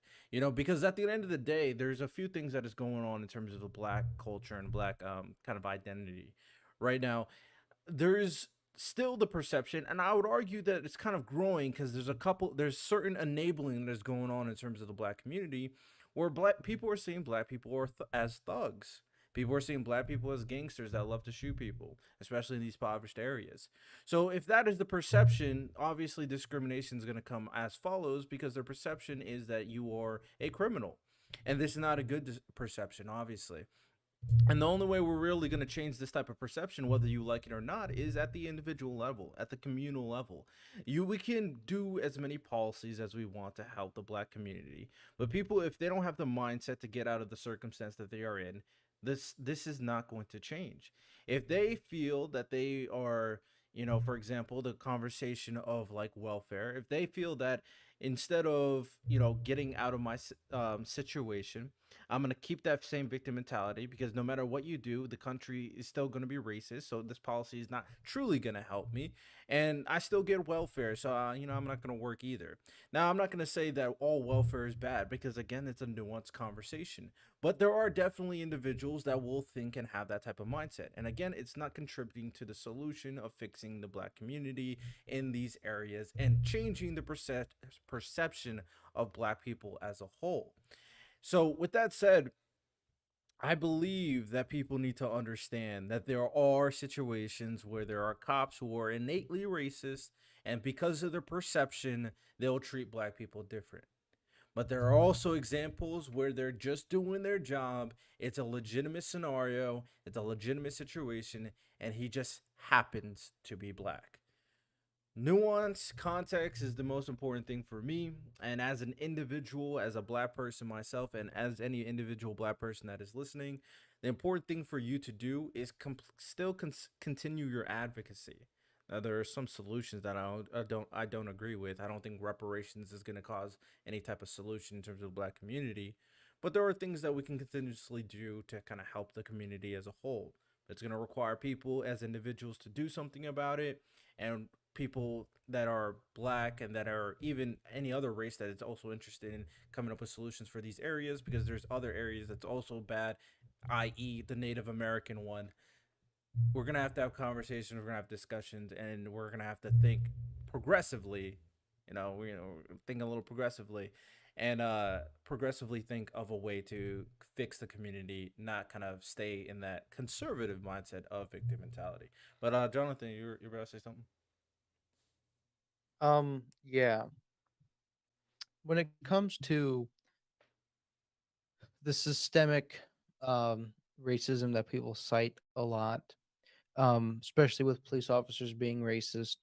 Because at the end of the day, there's a few things that is going on in terms of the black culture and black kind of identity right now. There's still the perception, and I would argue that it's kind of growing because there's certain enabling that is going on in terms of the black community, where black people are seeing black people as thugs. People are seeing black people as gangsters that love to shoot people, especially in these impoverished areas. So if that is the perception, obviously discrimination is going to come as follows because their perception is that you are a criminal, and this is not a good perception, obviously. And the only way we're really going to change this type of perception, whether you like it or not, is at the individual level, at the communal level. We can do as many policies as we want to help the black community, but people, if they don't have the mindset to get out of the circumstance that they are in, this is not going to change. If they feel that they are, for example, the conversation of like welfare, if they feel that instead of getting out of my situation, I'm gonna keep that same victim mentality, because no matter what you do, the country is still gonna be racist. So this policy is not truly gonna help me, and I still get welfare. So I'm not gonna work either. Now, I'm not gonna say that all welfare is bad, because again, it's a nuanced conversation. But there are definitely individuals that will think and have that type of mindset. And again, it's not contributing to the solution of fixing the black community in these areas and changing the perception of black people as a whole. So, with that said, I believe that people need to understand that there are situations where there are cops who are innately racist, and because of their perception, they'll treat black people different. But there are also examples where they're just doing their job. It's a legitimate scenario, it's a legitimate situation, and he just happens to be black. Nuance, context is the most important thing for me. And as an individual, as a black person myself, and as any individual black person that is listening, the important thing for you to do is still continue your advocacy. Now, there are some solutions that I don't agree with. I don't think reparations is going to cause any type of solution in terms of the black community, but there are things that we can continuously do to kind of help the community as a whole. It's going to require people as individuals to do something about it, and people that are black and that are even any other race that is also interested in coming up with solutions for these areas, because there's other areas that's also bad, i.e. the Native American one. We're gonna have to have conversations, we're gonna have discussions, and we're gonna have to think progressively. Think a little progressively, and progressively think of a way to fix the community, not kind of stay in that conservative mindset of victim mentality. But Jonathan, you're about to say something. Yeah. When it comes to the systemic um racism that people cite a lot, especially with police officers being racist,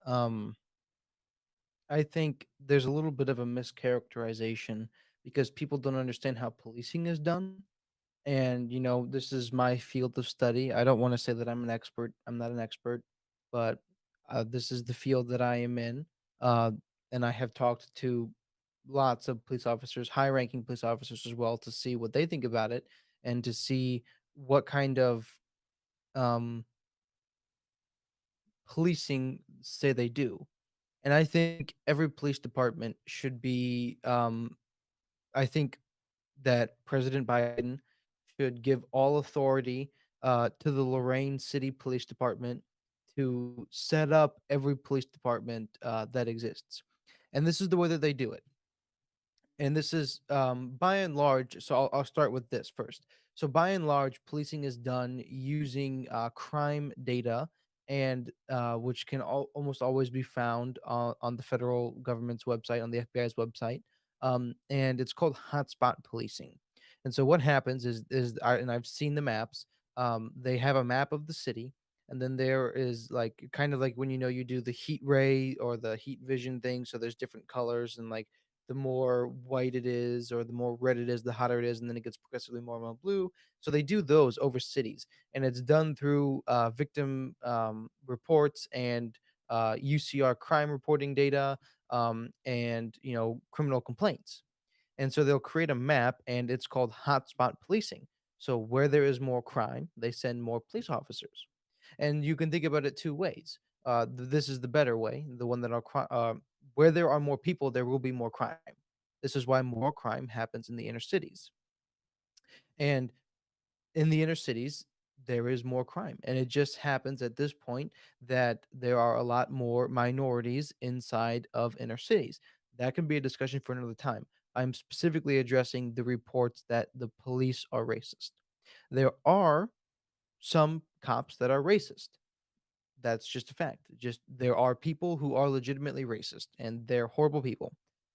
um I think there's a little bit of a mischaracterization because people don't understand how policing is done. And this is my field of study. I don't want to say that I'm an expert. I'm not an expert, but this is the field that I am in. uh, and I have talked to lots of police officers, high ranking police officers as well, to see what they think about it and to see what kind of um, policing say they do. And I think every police department should be I think that President Biden should give all authority to the Lorain City Police Department to set up every police department that exists. And this is the way that they do it. And this is by and large. So I'll start with this first. So by and large, policing is done using crime data, and which can almost always be found on the federal government's website, on the FBI's website, and it's called hotspot policing. And so what happens and I've seen the maps. They have a map of the city, and then there is like kind of like when you do the heat ray or the heat vision thing. So there's different colors, and like the more white it is or the more red it is, the hotter it is, and then it gets progressively more and more blue. So they do those over cities, and it's done through victim reports and UCR crime reporting data, and criminal complaints. And so they'll create a map, and it's called hotspot policing. So where there is more crime, they send more police officers. And you can think about it two ways. This is the better way, the one that where there are more people, there will be more crime. This is why more crime happens in the inner cities. And in the inner cities, there is more crime. And it just happens at this point that there are a lot more minorities inside of inner cities. That can be a discussion for another time. I'm specifically addressing the reports that the police are racist. There are some cops that are racist. That's just a fact. Just there are people who are legitimately racist, and they're horrible people.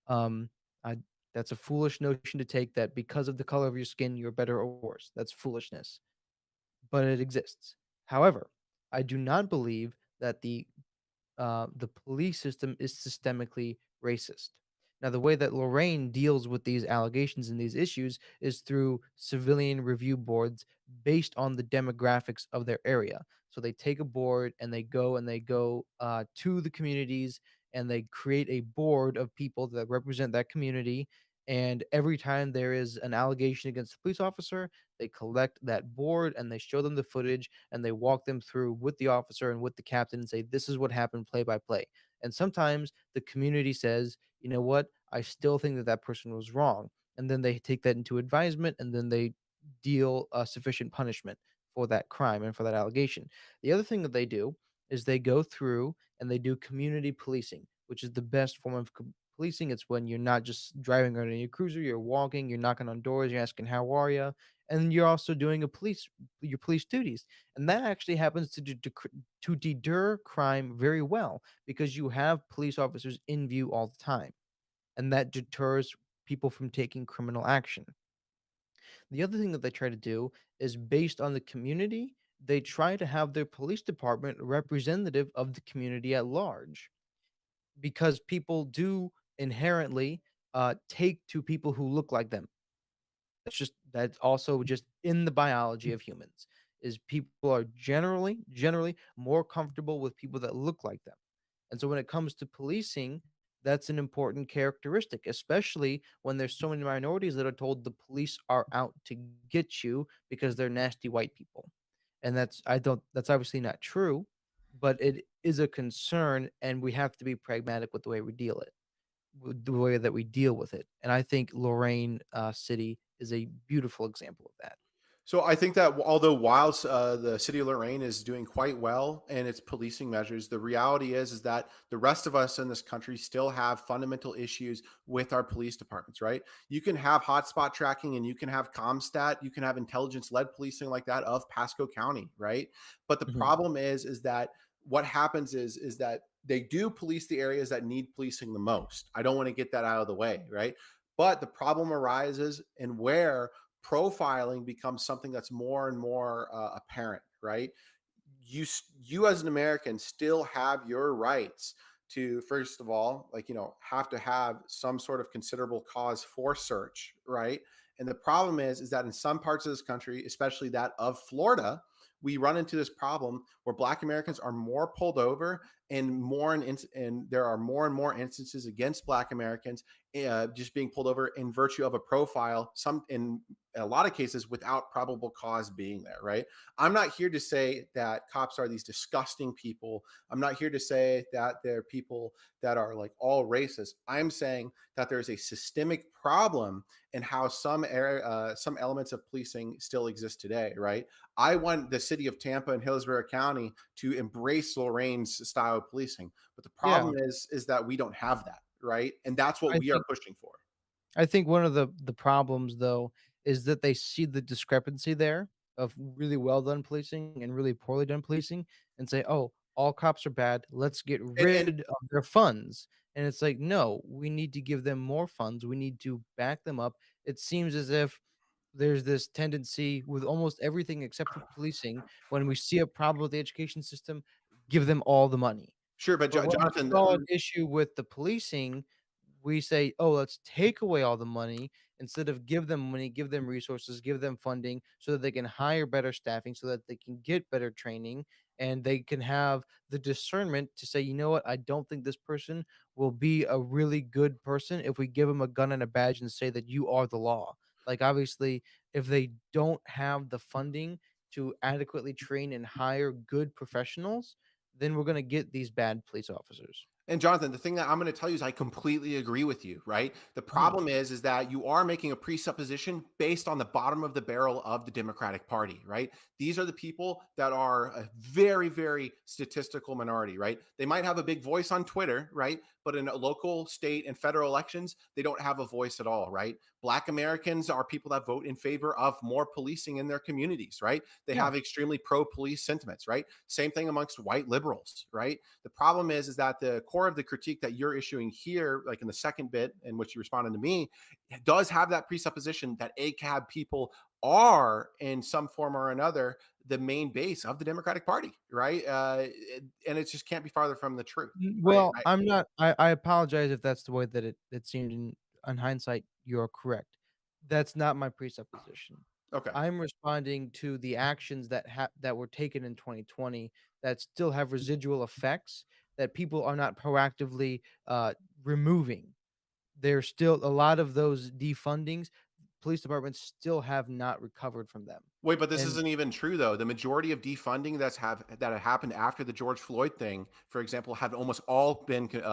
Um, I That's a foolish notion to take, that because of the color of your skin you're better or worse. That's foolishness, but it exists. However, I do not believe that the police system is systemically racist. Now, the way that Lorraine deals with these allegations and these issues is through civilian review boards based on the demographics of their area. So they take a board and they go to the communities and they create a board of people that represent that community. And every time there is an allegation against a police officer, they collect that board and they show them the footage and they walk them through with the officer and with the captain and say, this is what happened play by play. And sometimes the community says, you know what, I still think that that person was wrong. And then they take that into advisement and then they deal sufficient punishment for that crime and for that allegation. The other thing that they do is they go through and they do community policing, which is the best form of policing. It's when you're not just driving around in your cruiser, you're walking, you're knocking on doors, you're asking how are you, and you're also doing a police your police duties. And that actually happens to deter crime very well because you have police officers in view all the time, and that deters people from taking criminal action. The other thing that they try to do is based on the community, they try to have their police department representative of the community at large because people do inherently take to people who look like them. That's also just in the biology of humans is people are generally more comfortable with people that look like them. And so when it comes to policing, that's an important characteristic, especially when there's so many minorities that are told the police are out to get you because they're nasty white people. And that's obviously not true, but it is a concern and we have to be pragmatic with the way we deal it with the way that we deal with it. And I think Lorraine City is a beautiful example of that. So I think that although whilst the city of Lorraine is doing quite well in its policing measures, the reality is that the rest of us in this country still have fundamental issues with our police departments. Right? You can have hotspot tracking, and you can have ComStat, you can have intelligence-led policing like that of Pasco County. Right? But the Mhm. problem is that what happens is that they do police the areas that need policing the most. I don't want to get that out of the way. Right? But the problem arises in where profiling becomes something that's more and more apparent, right? you you as an American still have your rights to, first of all, like, have to have some sort of considerable cause for search, right? And the problem is that in some parts of this country, especially that of Florida, we run into this problem where Black Americans are more pulled over, and there are more and more instances against Black Americans just being pulled over in virtue of a profile, some in a lot of cases without probable cause being there, right? I'm not here to say that cops are these disgusting people. I'm not here to say that they're people that are like all racist. I'm saying that there's a systemic problem in how some elements of policing still exist today, right? I want the city of Tampa and Hillsborough County to embrace Lorraine's style of policing, but the Yeah, problem is that we don't have that, right? And that's what I we are think pushing for. I think one of the problems though is that they see the discrepancy there of really well done policing and really poorly done policing and say, "Oh, all cops are bad. Let's get And rid of their funds." And it's like, "No, we need to give them more funds. We need to back them up." It seems as if there's this tendency with almost everything except for policing when we see a problem with the education system, give them all the money. sure, but But when we Jonathan, saw an issue with the policing, we say, "Oh, let's take away all the money instead of give them money, give them resources, give them funding so that they can hire better staffing, so that they can get better training, and they can have the discernment to say, you know what, I don't think this person will be a really good person if we give them a gun and a badge and say that you are the law." Like, obviously, if they don't have the funding to adequately train and hire good professionals, then we're gonna get these bad police officers. And Jonathan, the thing that I'm going to tell you is I completely agree with you, right? The Mhm. problem is that you are making a presupposition based on the bottom of the barrel of the Democratic Party, right? These are the people that are a very, very statistical minority, right? They might have a big voice on Twitter, right? But in local, state, and federal elections, they don't have a voice at all, right? Black Americans are people that vote in favor of more policing in their communities, right? They Yeah. have extremely pro-police sentiments, right? Same thing amongst white liberals, right? The problem is that the core of the critique that you're issuing here, like in the second bit in which you responded to me, does have that presupposition that ACAB people are in some form or another the main base of the Democratic Party, right? And it just can't be farther from the truth, right? Well, I'm not I apologize if that's the way that it seemed in hindsight, you're correct. That's not my presupposition. Okay. I'm responding to the actions that were taken in 2020 that still have residual effects that people are not proactively removing. There's still a lot of those defundings. Police departments still have not recovered from them. Wait, but this And isn't even true though. The majority of defunding that have happened after the George Floyd thing, for example, have almost all been it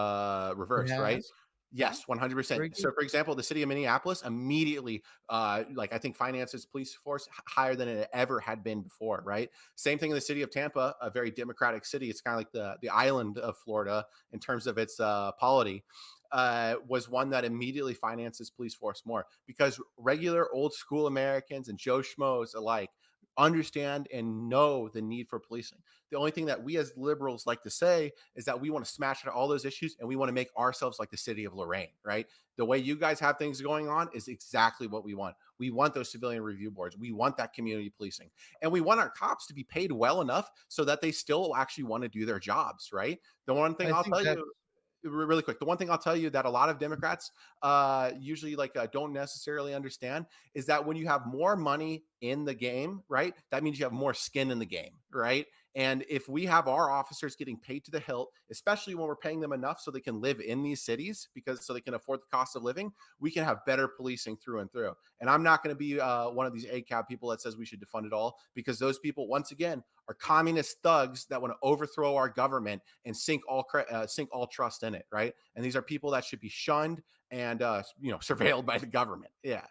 reversed, right? has Yes, 100%. very So, good. for example, the city of Minneapolis immediately, like I think, finances police force higher than it ever had been before, right? Same thing in the city of Tampa, a very democratic city. It's kind of like the island of Florida in terms of its polity. Was one that immediately finances police force more because regular old school Americans and Joe Schmoes alike understand and know the need for policing. The only thing that we as liberals like to say is that we want to smash out all those issues and we want to make ourselves like the city of Lorraine, right? The way you guys have things going on is exactly what we want. We want those civilian review boards. We want that community policing. And we want our cops to be paid well enough so that they still actually want to do their jobs, right? The one thing I I'll think tell that you really quick, the one thing I'll tell you that a lot of Democrats usually don't necessarily understand is that when you have more money in the game, right, that means you have more skin in the game, right? And if we have our officers getting paid to the hilt, especially when we're paying them enough so they can live in these cities because so they can afford the cost of living, we can have better policing through and through. And I'm not going to be one of these ACAB people that says we should defund it all because those people, once again, are communist thugs that want to overthrow our government and sink all trust in it, right? And these are people that should be shunned and surveilled by the government. Yeah.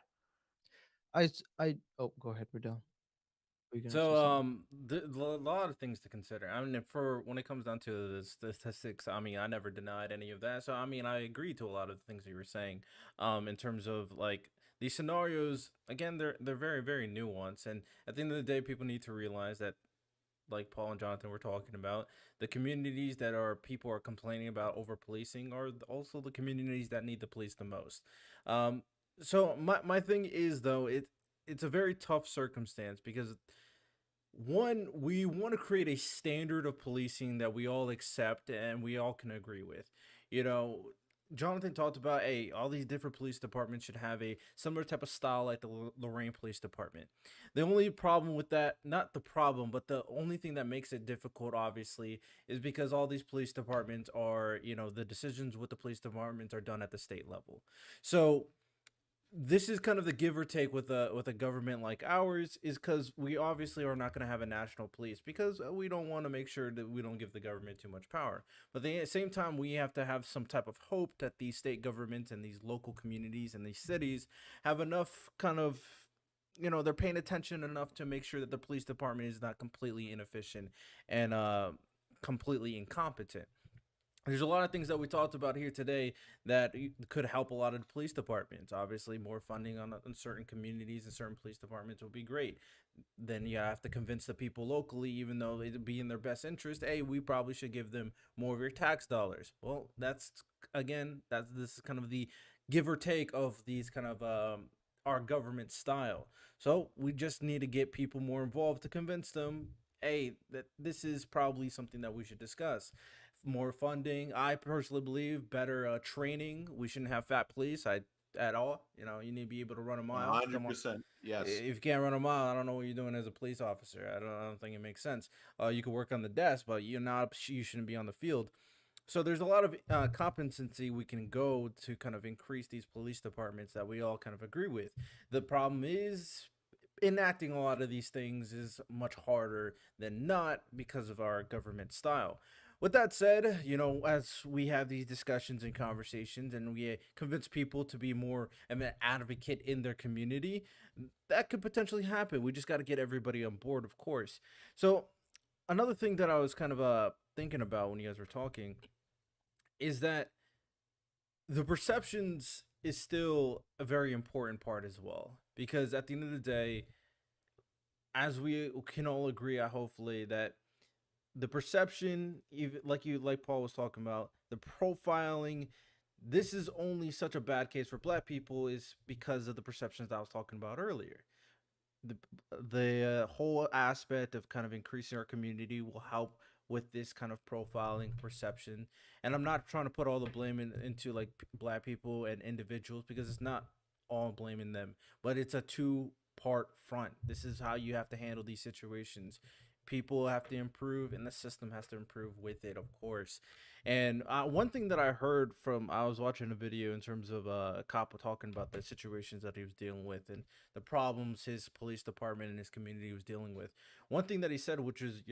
oh, go ahead, Riddell. Were you gonna say So, something? a lot of things to consider. I mean, for when it comes down to the statistics, I mean, I never denied any of that. So, I mean, I agree to a lot of the things that you were saying. In terms of like these scenarios, again, they're very very nuanced, and at the end of the day, people need to realize that, like Paul and Jonathan were talking about, the communities that are people are complaining about over policing are also the communities that need the police the most. Um, so my thing is though it's a very tough circumstance because one, we want to create a standard of policing that we all accept and we all can agree with. You know, Jonathan talked about, hey, all these different police departments should have a similar type of style like the Lorraine Police Department. The only problem with that, not the problem, but the only thing that makes it difficult, obviously, is because all these police departments are, the decisions with the police departments are done at the state level. So this is kind of the give or take with a government like ours is because we obviously are not going to have a national police because we don't want to make sure that we don't give the government too much power, but at the same time we have to have some type of hope that these state governments and these local communities and these cities have enough kind of, they're paying attention enough to make sure that the police department is not completely inefficient and completely incompetent. There's a lot of things that we talked about here today that could help a lot of the police departments. Obviously, more funding on certain communities and certain police departments would be great. Then you have to convince the people locally, even though it'd be in their best interest. Hey, we probably should give them more of your tax dollars. Well, this is kind of the give or take of these kind of our government style. So we just need to get people more involved to convince them, hey, that this is probably something that we should discuss. More funding. I personally believe better training. We shouldn't have fat police. At all. You need to be able to run a mile. Come on. 100%. Yes. If you can't run a mile, I don't know what you're doing as a police officer. I don't think it makes sense. You could work on the desk, but you shouldn't be on the field. So there's a lot of competency we can go to kind of increase these police departments that we all kind of agree with. The problem is enacting a lot of these things is much harder than not because of our government style. With that said, as we have these discussions and conversations and we convince people to be more of an advocate in their community, that could potentially happen. We just got to get everybody on board, of course. So, another thing that I was kind of thinking about when you guys were talking is that the perceptions is still a very important part as well. Because at the end of the day, as we can all agree, hopefully, that the perception, even like Paul was talking about, the profiling, this is only such a bad case for black people is because of the perceptions that I was talking about earlier. The whole aspect of kind of increasing our community will help with this kind of profiling perception. And I'm not trying to put all the blame into like black people and individuals because it's not all blaming them, but it's a two part front. This is how you have to handle these situations. people have to improve and the system has to improve with it, of course. And one thing that I heard from, I was watching a video in terms of a cop talking about the situations that he was dealing with and the problems his police department and his community was dealing with. One thing that he said, which is,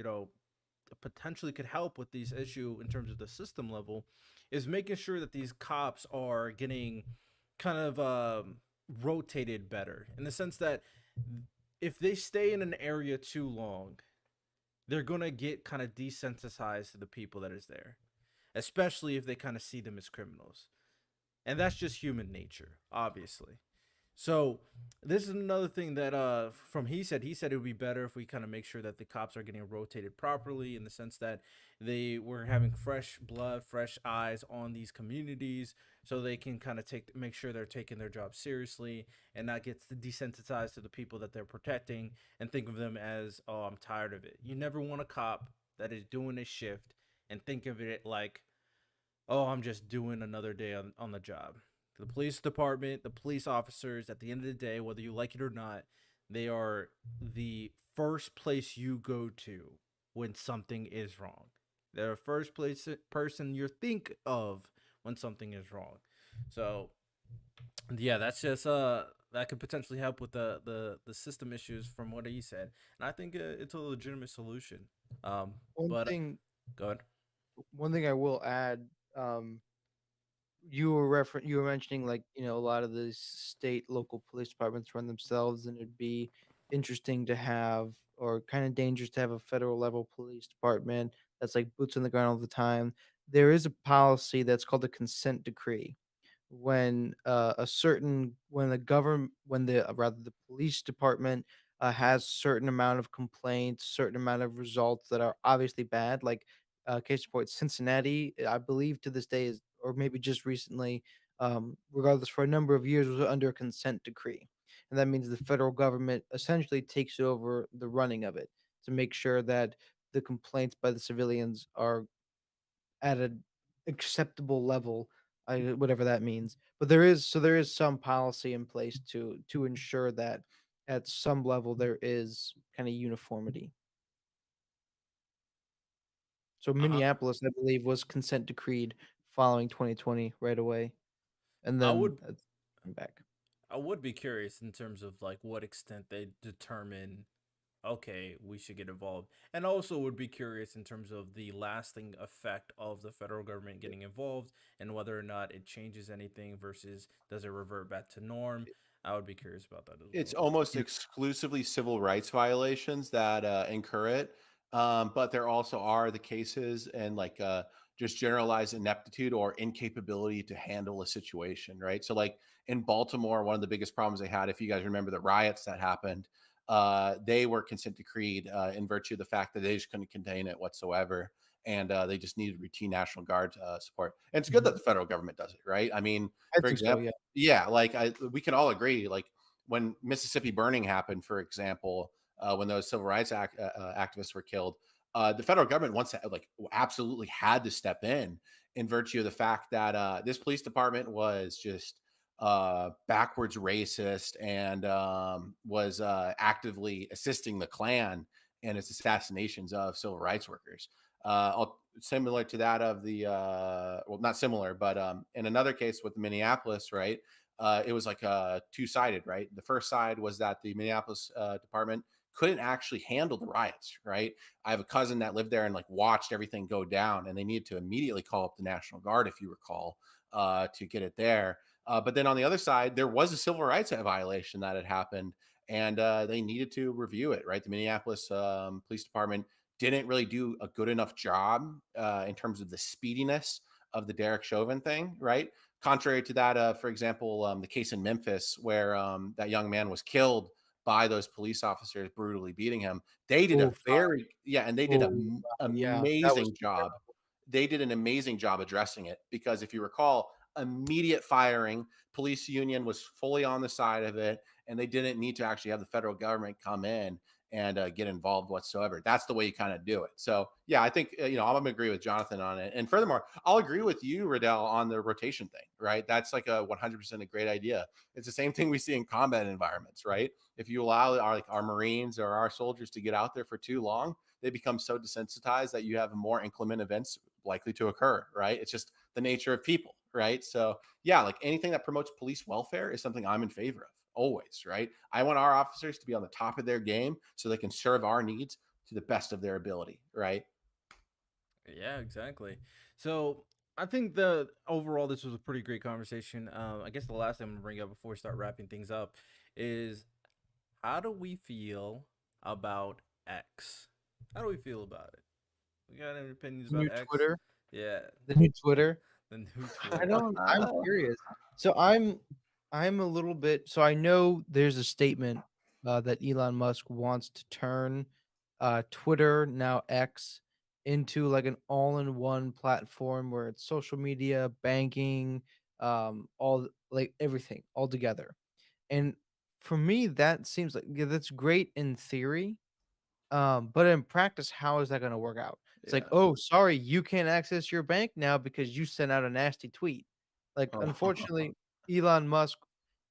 potentially could help with these issue in terms of the system level, is making sure that these cops are getting kind of rotated better, in the sense that if they stay in an area too long, they're gonna get kind of desensitized to the people that is there, especially if they kind of see them as criminals, and that's just human nature, obviously. So this is another thing that from he said it would be better if we kind of make sure that the cops are getting rotated properly, in the sense that they were having fresh blood, fresh eyes on these communities, so they can kind of make sure they're taking their job seriously and not get desensitized to the people that they're protecting and think of them as, oh, I'm tired of it. You never want a cop that is doing a shift and think of it like, oh, I'm just doing another day on the job. The police department, the police officers, at the end of the day, whether you like it or not, they are the first place you go to when something is wrong. They're the first person you think of when something is wrong. So yeah, that's just that could potentially help with the system issues from what he said, and I think it's a legitimate solution. One But thing, go ahead. one thing I will add, um, you were mentioning, like, a lot of these state local police departments run themselves, and it'd be interesting to have, or kind of dangerous to have, a federal level police department that's like boots on the ground all the time. There is a policy that's called the consent decree. When when the government when the rather the police department has certain amount of complaints, certain amount of results that are obviously bad, like, case in point, Cincinnati, I believe to this day, is, or maybe just recently, regardless, for a number of years was under a consent decree, and that means the federal government essentially takes over the running of it to make sure that the complaints by the civilians are at an acceptable level, whatever that means. But there is some policy in place to ensure that at some level there is kind of uniformity. So I, Minneapolis, I believe, was consent decreed following 2020 right away, and I then would that's back. I would be curious in terms of like what extent they determine, okay, we should get involved. And also would be curious in terms of the lasting effect of the federal government getting involved and whether or not it changes anything versus does it revert back to norm. I would be curious about that as It's well. almost Yeah, exclusively civil rights violations that incur it. But there also are the cases and like just generalized ineptitude or incapability to handle a situation, right? So, like in Baltimore, one of the biggest problems they had, if you guys remember the riots that happened, they were consent decreed in virtue of the fact that they just couldn't contain it whatsoever. And they just needed routine National Guard support. And it's good that mhm. the federal government does it, right? I mean, I for think so, example, yeah. yeah, like we can all agree, like when Mississippi burning happened, for example, when those civil rights activists were killed, the federal government once like absolutely had to step in virtue of the fact that this police department was just backwards racist and was actively assisting the Klan in its assassinations of civil rights workers. Similar to that of the well, not similar, but in another case with Minneapolis, right? It was like two-sided, right? The first side was that the Minneapolis department couldn't actually handle the riots, right? I have a cousin that lived there and like watched everything go down, and they needed to immediately call up the National Guard, if you recall, to get it there. But then on the other side, there was a civil rights violation that had happened, and they needed to review it, right? The Minneapolis Police Department didn't really do a good enough job in terms of the speediness of the Derek Chauvin thing, right? Contrary to that, for example, the case in Memphis where that young man was killed by those police officers brutally beating him. They did Oh a god. very yeah, and they did Oh an wow, yeah, that was amazing job. terrible. They did an amazing job addressing it because if you recall, immediate firing, police union was fully on the side of it, and they didn't need to actually have the federal government come in and get involved whatsoever. That's the way you kind of do it. So yeah, I think I'm gonna agree with Jonathan on it. And furthermore, I'll agree with you, Riddell, on the rotation thing. Right? That's like a 100% a great idea. It's the same thing we see in combat environments, right? If you allow our Marines or our soldiers to get out there for too long, they become so desensitized that you have more inclement events likely to occur, right? It's just the nature of people, right? So yeah, like anything that promotes police welfare is something I'm in favor of always, right? I want our officers to be on the top of their game so they can serve our needs to the best of their ability, right? Yeah, exactly. So I think the overall this was a pretty great conversation. I guess the last thing I'm gonna bring up before we start wrapping things up is how do we feel about X? How do we feel about it? We got any opinions The new about X? Twitter, Yeah, the new Twitter. the new I Twitter. don't. I'm curious. So I'm a little bit. So I know there's a statement that Elon Musk wants to turn Twitter, now X, into like an all-in-one platform where it's social media, banking, all like everything all together. And for me, that seems like, yeah, that's great in theory, but in practice, how is that gonna work out? It's like, Yeah. "Oh, sorry, you can't access your bank now because you sent out a nasty tweet." Like, Oh. unfortunately, Elon Musk,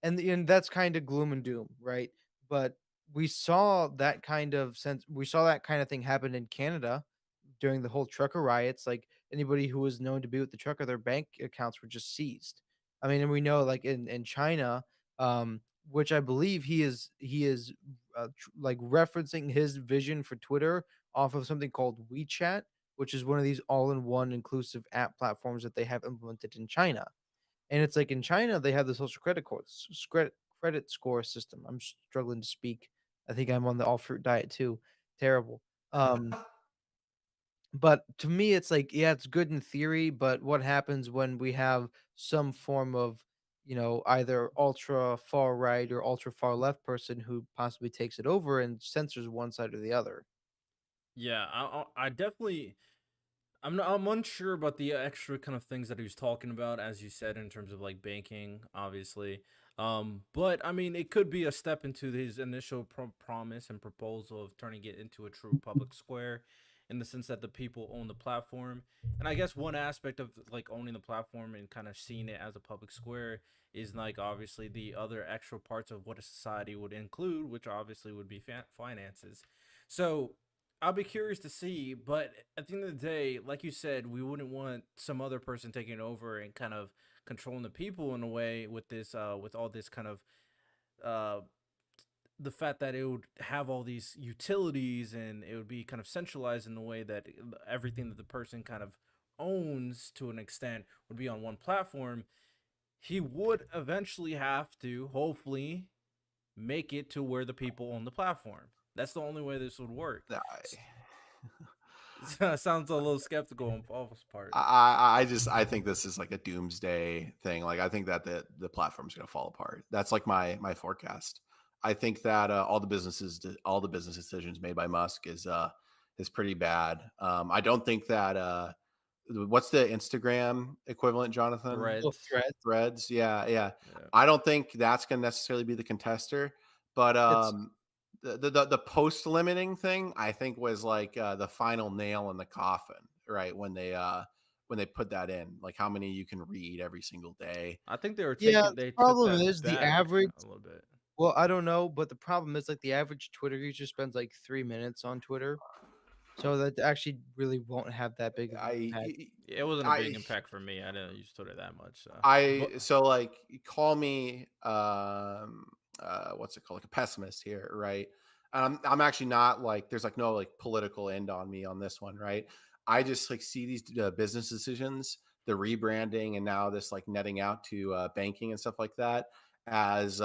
and that's kinda gloom and doom, right? But we saw that kind of thing happen in Canada during the whole trucker riots. Like, anybody who was known to be with the trucker, their bank accounts were just seized. I mean, and we know, like, in China, which I believe he is like referencing his vision for Twitter off of something called WeChat, which is one of these all-in-one inclusive app platforms that they have implemented in China. And it's like in China, they have the social credit score system. I'm struggling to speak. I think I'm on the all fruit diet too. Terrible. Um, but to me, it's like, yeah, it's good in theory, but what happens when we have some form of, either ultra far right or ultra far left person who possibly takes it over and censors one side or the other? Yeah, I definitely I'm unsure about the extra kind of things that he was talking about, as you said, in terms of like banking, obviously. But I mean, it could be a step into his initial promise and proposal of turning it into a true public square, in the sense that the people own the platform. And I guess one aspect of like owning the platform and kind of seeing it as a public square is like obviously the other extra parts of what a society would include, which obviously would be finances. So I'll be curious to see, but at the end of the day, like you said, we wouldn't want some other person taking over and kind of controlling the people in a way with this, with all this kind of, uh, the fact that it would have all these utilities and it would be kind of centralized in the way that everything that the person kind of owns to an extent would be on one platform. He would eventually have to, hopefully, make it to where the people own the platform. That's the only way this would work. Sounds a little skeptical on Paul's part. I think this is like a doomsday thing. Like I think that the platform's going to fall apart. That's like my forecast. I think that all the business decisions made by Musk is pretty bad. I don't think that what's the Instagram equivalent, Jonathan? Well, Threads. threats. Threads. Yeah, yeah. Yeah. I don't think that's going to necessarily be the contester, but It's the post limiting thing I think was like the final nail in the coffin, right? When they put that in, like how many you can read every single day. I think they were Yeah, taking the they took problem that is the back average. a little bit. Well, I don't know, but the problem is, like, the average Twitter user spends, like, 3 minutes on Twitter, so that actually really won't have that big of an impact. I Yeah, it wasn't a big I impact for me. I didn't use Twitter that much. So, but I so like call me what's it called, like a pessimist here, right? I'm actually not like there's like no like political end on me on this one, right? I just like see these business decisions, the rebranding, and now this like netting out to banking and stuff like that as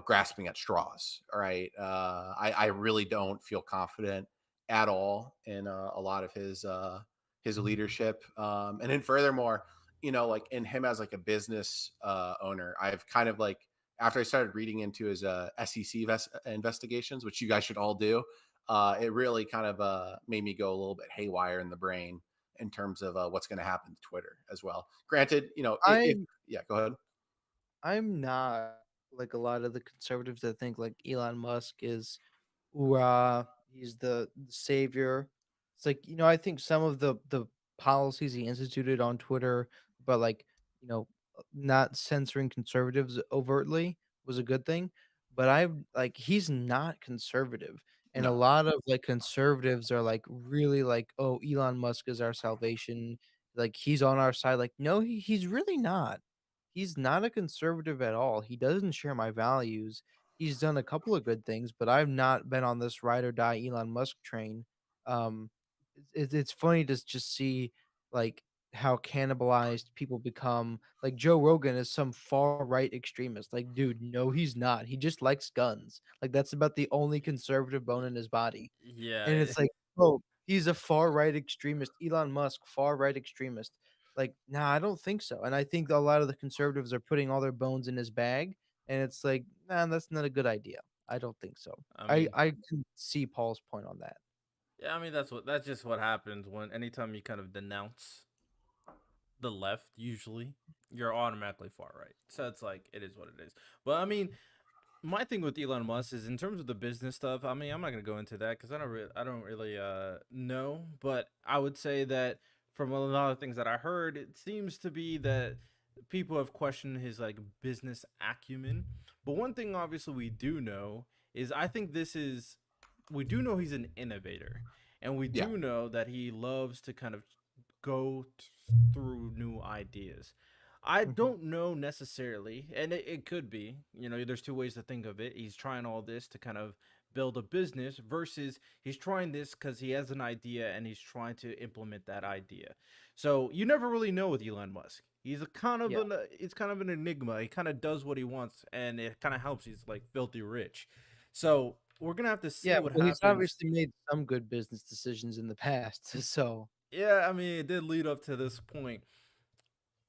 grasping at straws. All right, I really don't feel confident at all in a lot of his leadership, and then furthermore, like in him as like a business owner, I've kind of like after I started reading into his SEC investigations, which you guys should all do, it really kind of made me go a little bit haywire in the brain in terms of what's going to happen to Twitter as well. Granted, if I'm yeah, go ahead. I'm not like a lot of the conservatives that think, like, Elon Musk is hoorah, he's the savior. It's like, I think some of the policies he instituted on Twitter, but like, not censoring conservatives overtly was a good thing. But he's not conservative. And a No. lot of like conservatives are like really like, oh, Elon Musk is our salvation. Like he's on our side. Like, no, he's really not. He's not a conservative at all. He doesn't share my values. He's done a couple of good things, but I've not been on this ride or die Elon Musk train. Um, it's funny to just see like how cannibalized people become. Like Joe Rogan is some far right extremist. Like, dude, no, he's not. He just likes guns. Like that's about the only conservative bone Y- in his body. And Yeah, it's like, oh, he's a far right extremist. Elon Musk, far right extremist. Like, nah, I don't think so. And I think a lot of the conservatives are putting all their bones in his bag. And it's like, nah, that's not a good idea. I don't think so. I I mean, I can see Paul's point on that. yeah, I mean that's just what happens when anytime you kind of denounce the left, usually you're automatically far right. So it's like it is what it is. But I mean, my thing with Elon Musk is in terms of the business stuff. I mean, I'm not gonna go into that because I don't really know. But I would say that from a lot of things that I heard, it seems to be that people have questioned his like business acumen. But one thing, obviously, we do know is I think this is we do know he's an innovator, and we Yeah. do know that he loves to kind of go through new ideas. I Mhm. don't know necessarily, and it could be. You know, there's two ways to think of it. He's trying all this to kind of build a business versus he's trying this because he has an idea and he's trying to implement that idea. So you never really know with Elon Musk. He's a kind of Yeah. an it's kind of an enigma. He kind of does what he wants, and it kind of helps. He's like filthy rich. So we're gonna have to see Yeah. what Well, he's happens. obviously made some good business decisions in the past. So Yeah, I mean, it did lead up to this point.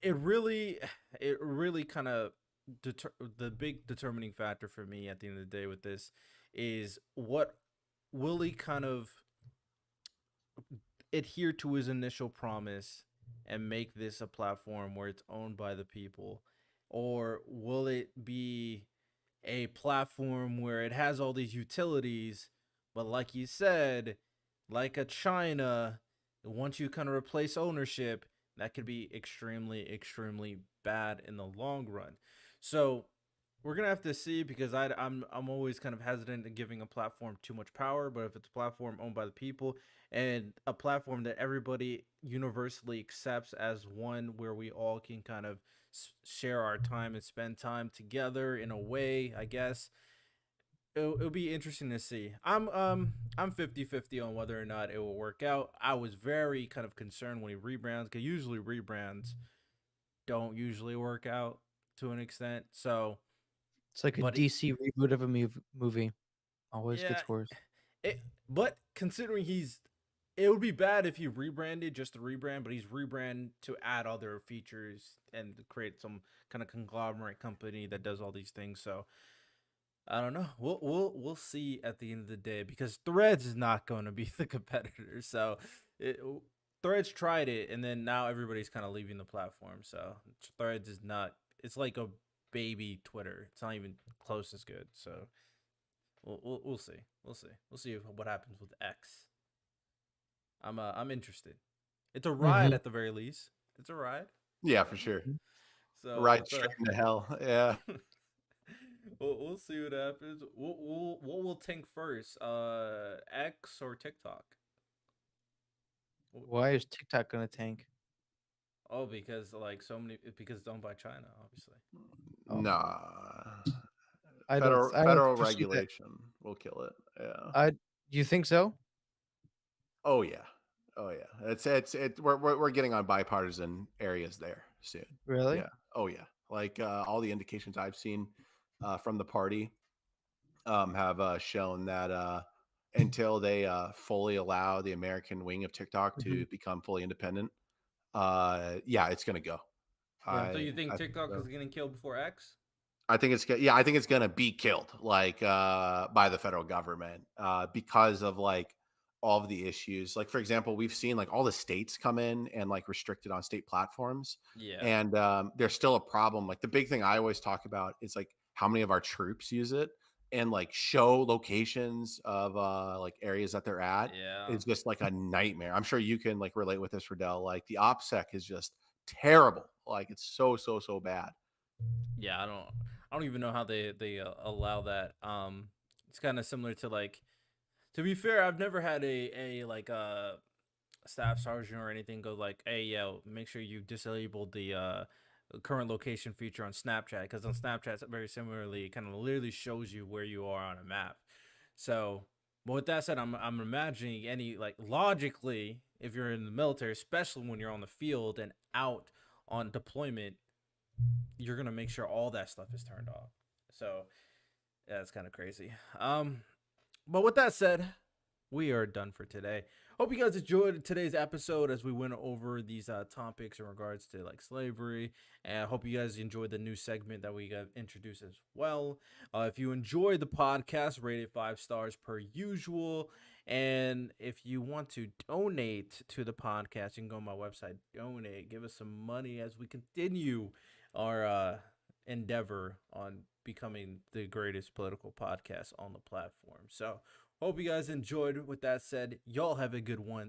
It really, it really kind of the big determining factor for me at the end of the day with this is what will he kind of adhere to his initial promise and make this a platform where it's owned by the people, or will it be a platform where it has all these utilities, but like you said, like a China, once you kind of replace ownership, that could be extremely, extremely bad in the long run. So we're gonna have to see because I'm always kind of hesitant in giving a platform too much power, but if it's a platform owned by the people and a platform that everybody universally accepts as one where we all can kind of share our time and spend time together in a way, I guess it'll be interesting to see. I'm 50-50 on whether or not it will work out. I was very kind of concerned when he rebrands because usually rebrands don't usually work out to an extent. So, it's like a but DC reboot of a movie. Always yeah, gets worse. it. But considering it would be bad if he rebranded just to rebrand, but he's rebrand to add other features and create some kind of conglomerate company that does all these things. So I don't know. We'll see at the end of the day because Threads is not going to be the competitor. So it, Threads tried it, and then now everybody's kind of leaving the platform. So Threads is not. It's like a baby Twitter. It's not even close as good. So we'll see. We'll see what happens with X. I'm interested. It's a ride Mhm. at the very least. It's a ride. Yeah, for sure. So Right it's a. straight into hell. Yeah. We'll see what happens. What will tank first? X or TikTok? W- Why is TikTok gonna tank? Oh, because like so many because it's owned by China, obviously. Oh, Nah. I don't. Federal I don't federal foresee that. regulation will kill it. Yeah. I. You think so? Oh yeah. Oh yeah. We're getting on bipartisan areas there soon. Really? Yeah. Oh yeah. Like all the indications I've seen from the party have shown that until they fully allow the American wing of TikTok Mhm. to become fully independent, yeah, it's gonna go. Yeah. So you think I think TikTok so. is getting killed before X? Yeah, I think it's gonna be killed like by the federal government because of like all of the issues. Like for example, we've seen like all the states come in and like restricted on state platforms, Yeah. and there's still a problem. Like the big thing I always talk about is like how many of our troops use it and like show locations of like areas that they're at Yeah. is just like a nightmare. I'm sure you can like relate with this, Riddell. Like the OPSEC is just terrible. Like it's so bad. Yeah, I don't even know how they allow that. It's kind of similar to like To be fair, I've never had a like a staff sergeant or anything go like, "Hey, yo, make sure you disable the current location feature on Snapchat," because on Snapchat, very similarly, it kind of literally shows you where you are on a map. So, but with that said, I'm imagining any like logically, if you're in the military, especially when you're on the field and out on deployment, you're gonna make sure all that stuff is turned off. So yeah, it's kind of crazy. But with that said, we are done for today. Hope you guys enjoyed today's episode as we went over these topics in regards to like slavery, and I hope you guys enjoyed the new segment that we got introduced as well. If you enjoyed the podcast, rate it 5 stars per usual. And if you want to donate to the podcast, you can go on my website, donate, give us some money as we continue our endeavor on becoming the greatest political podcast on the platform. So, hope you guys enjoyed. With that said, y'all have a good one.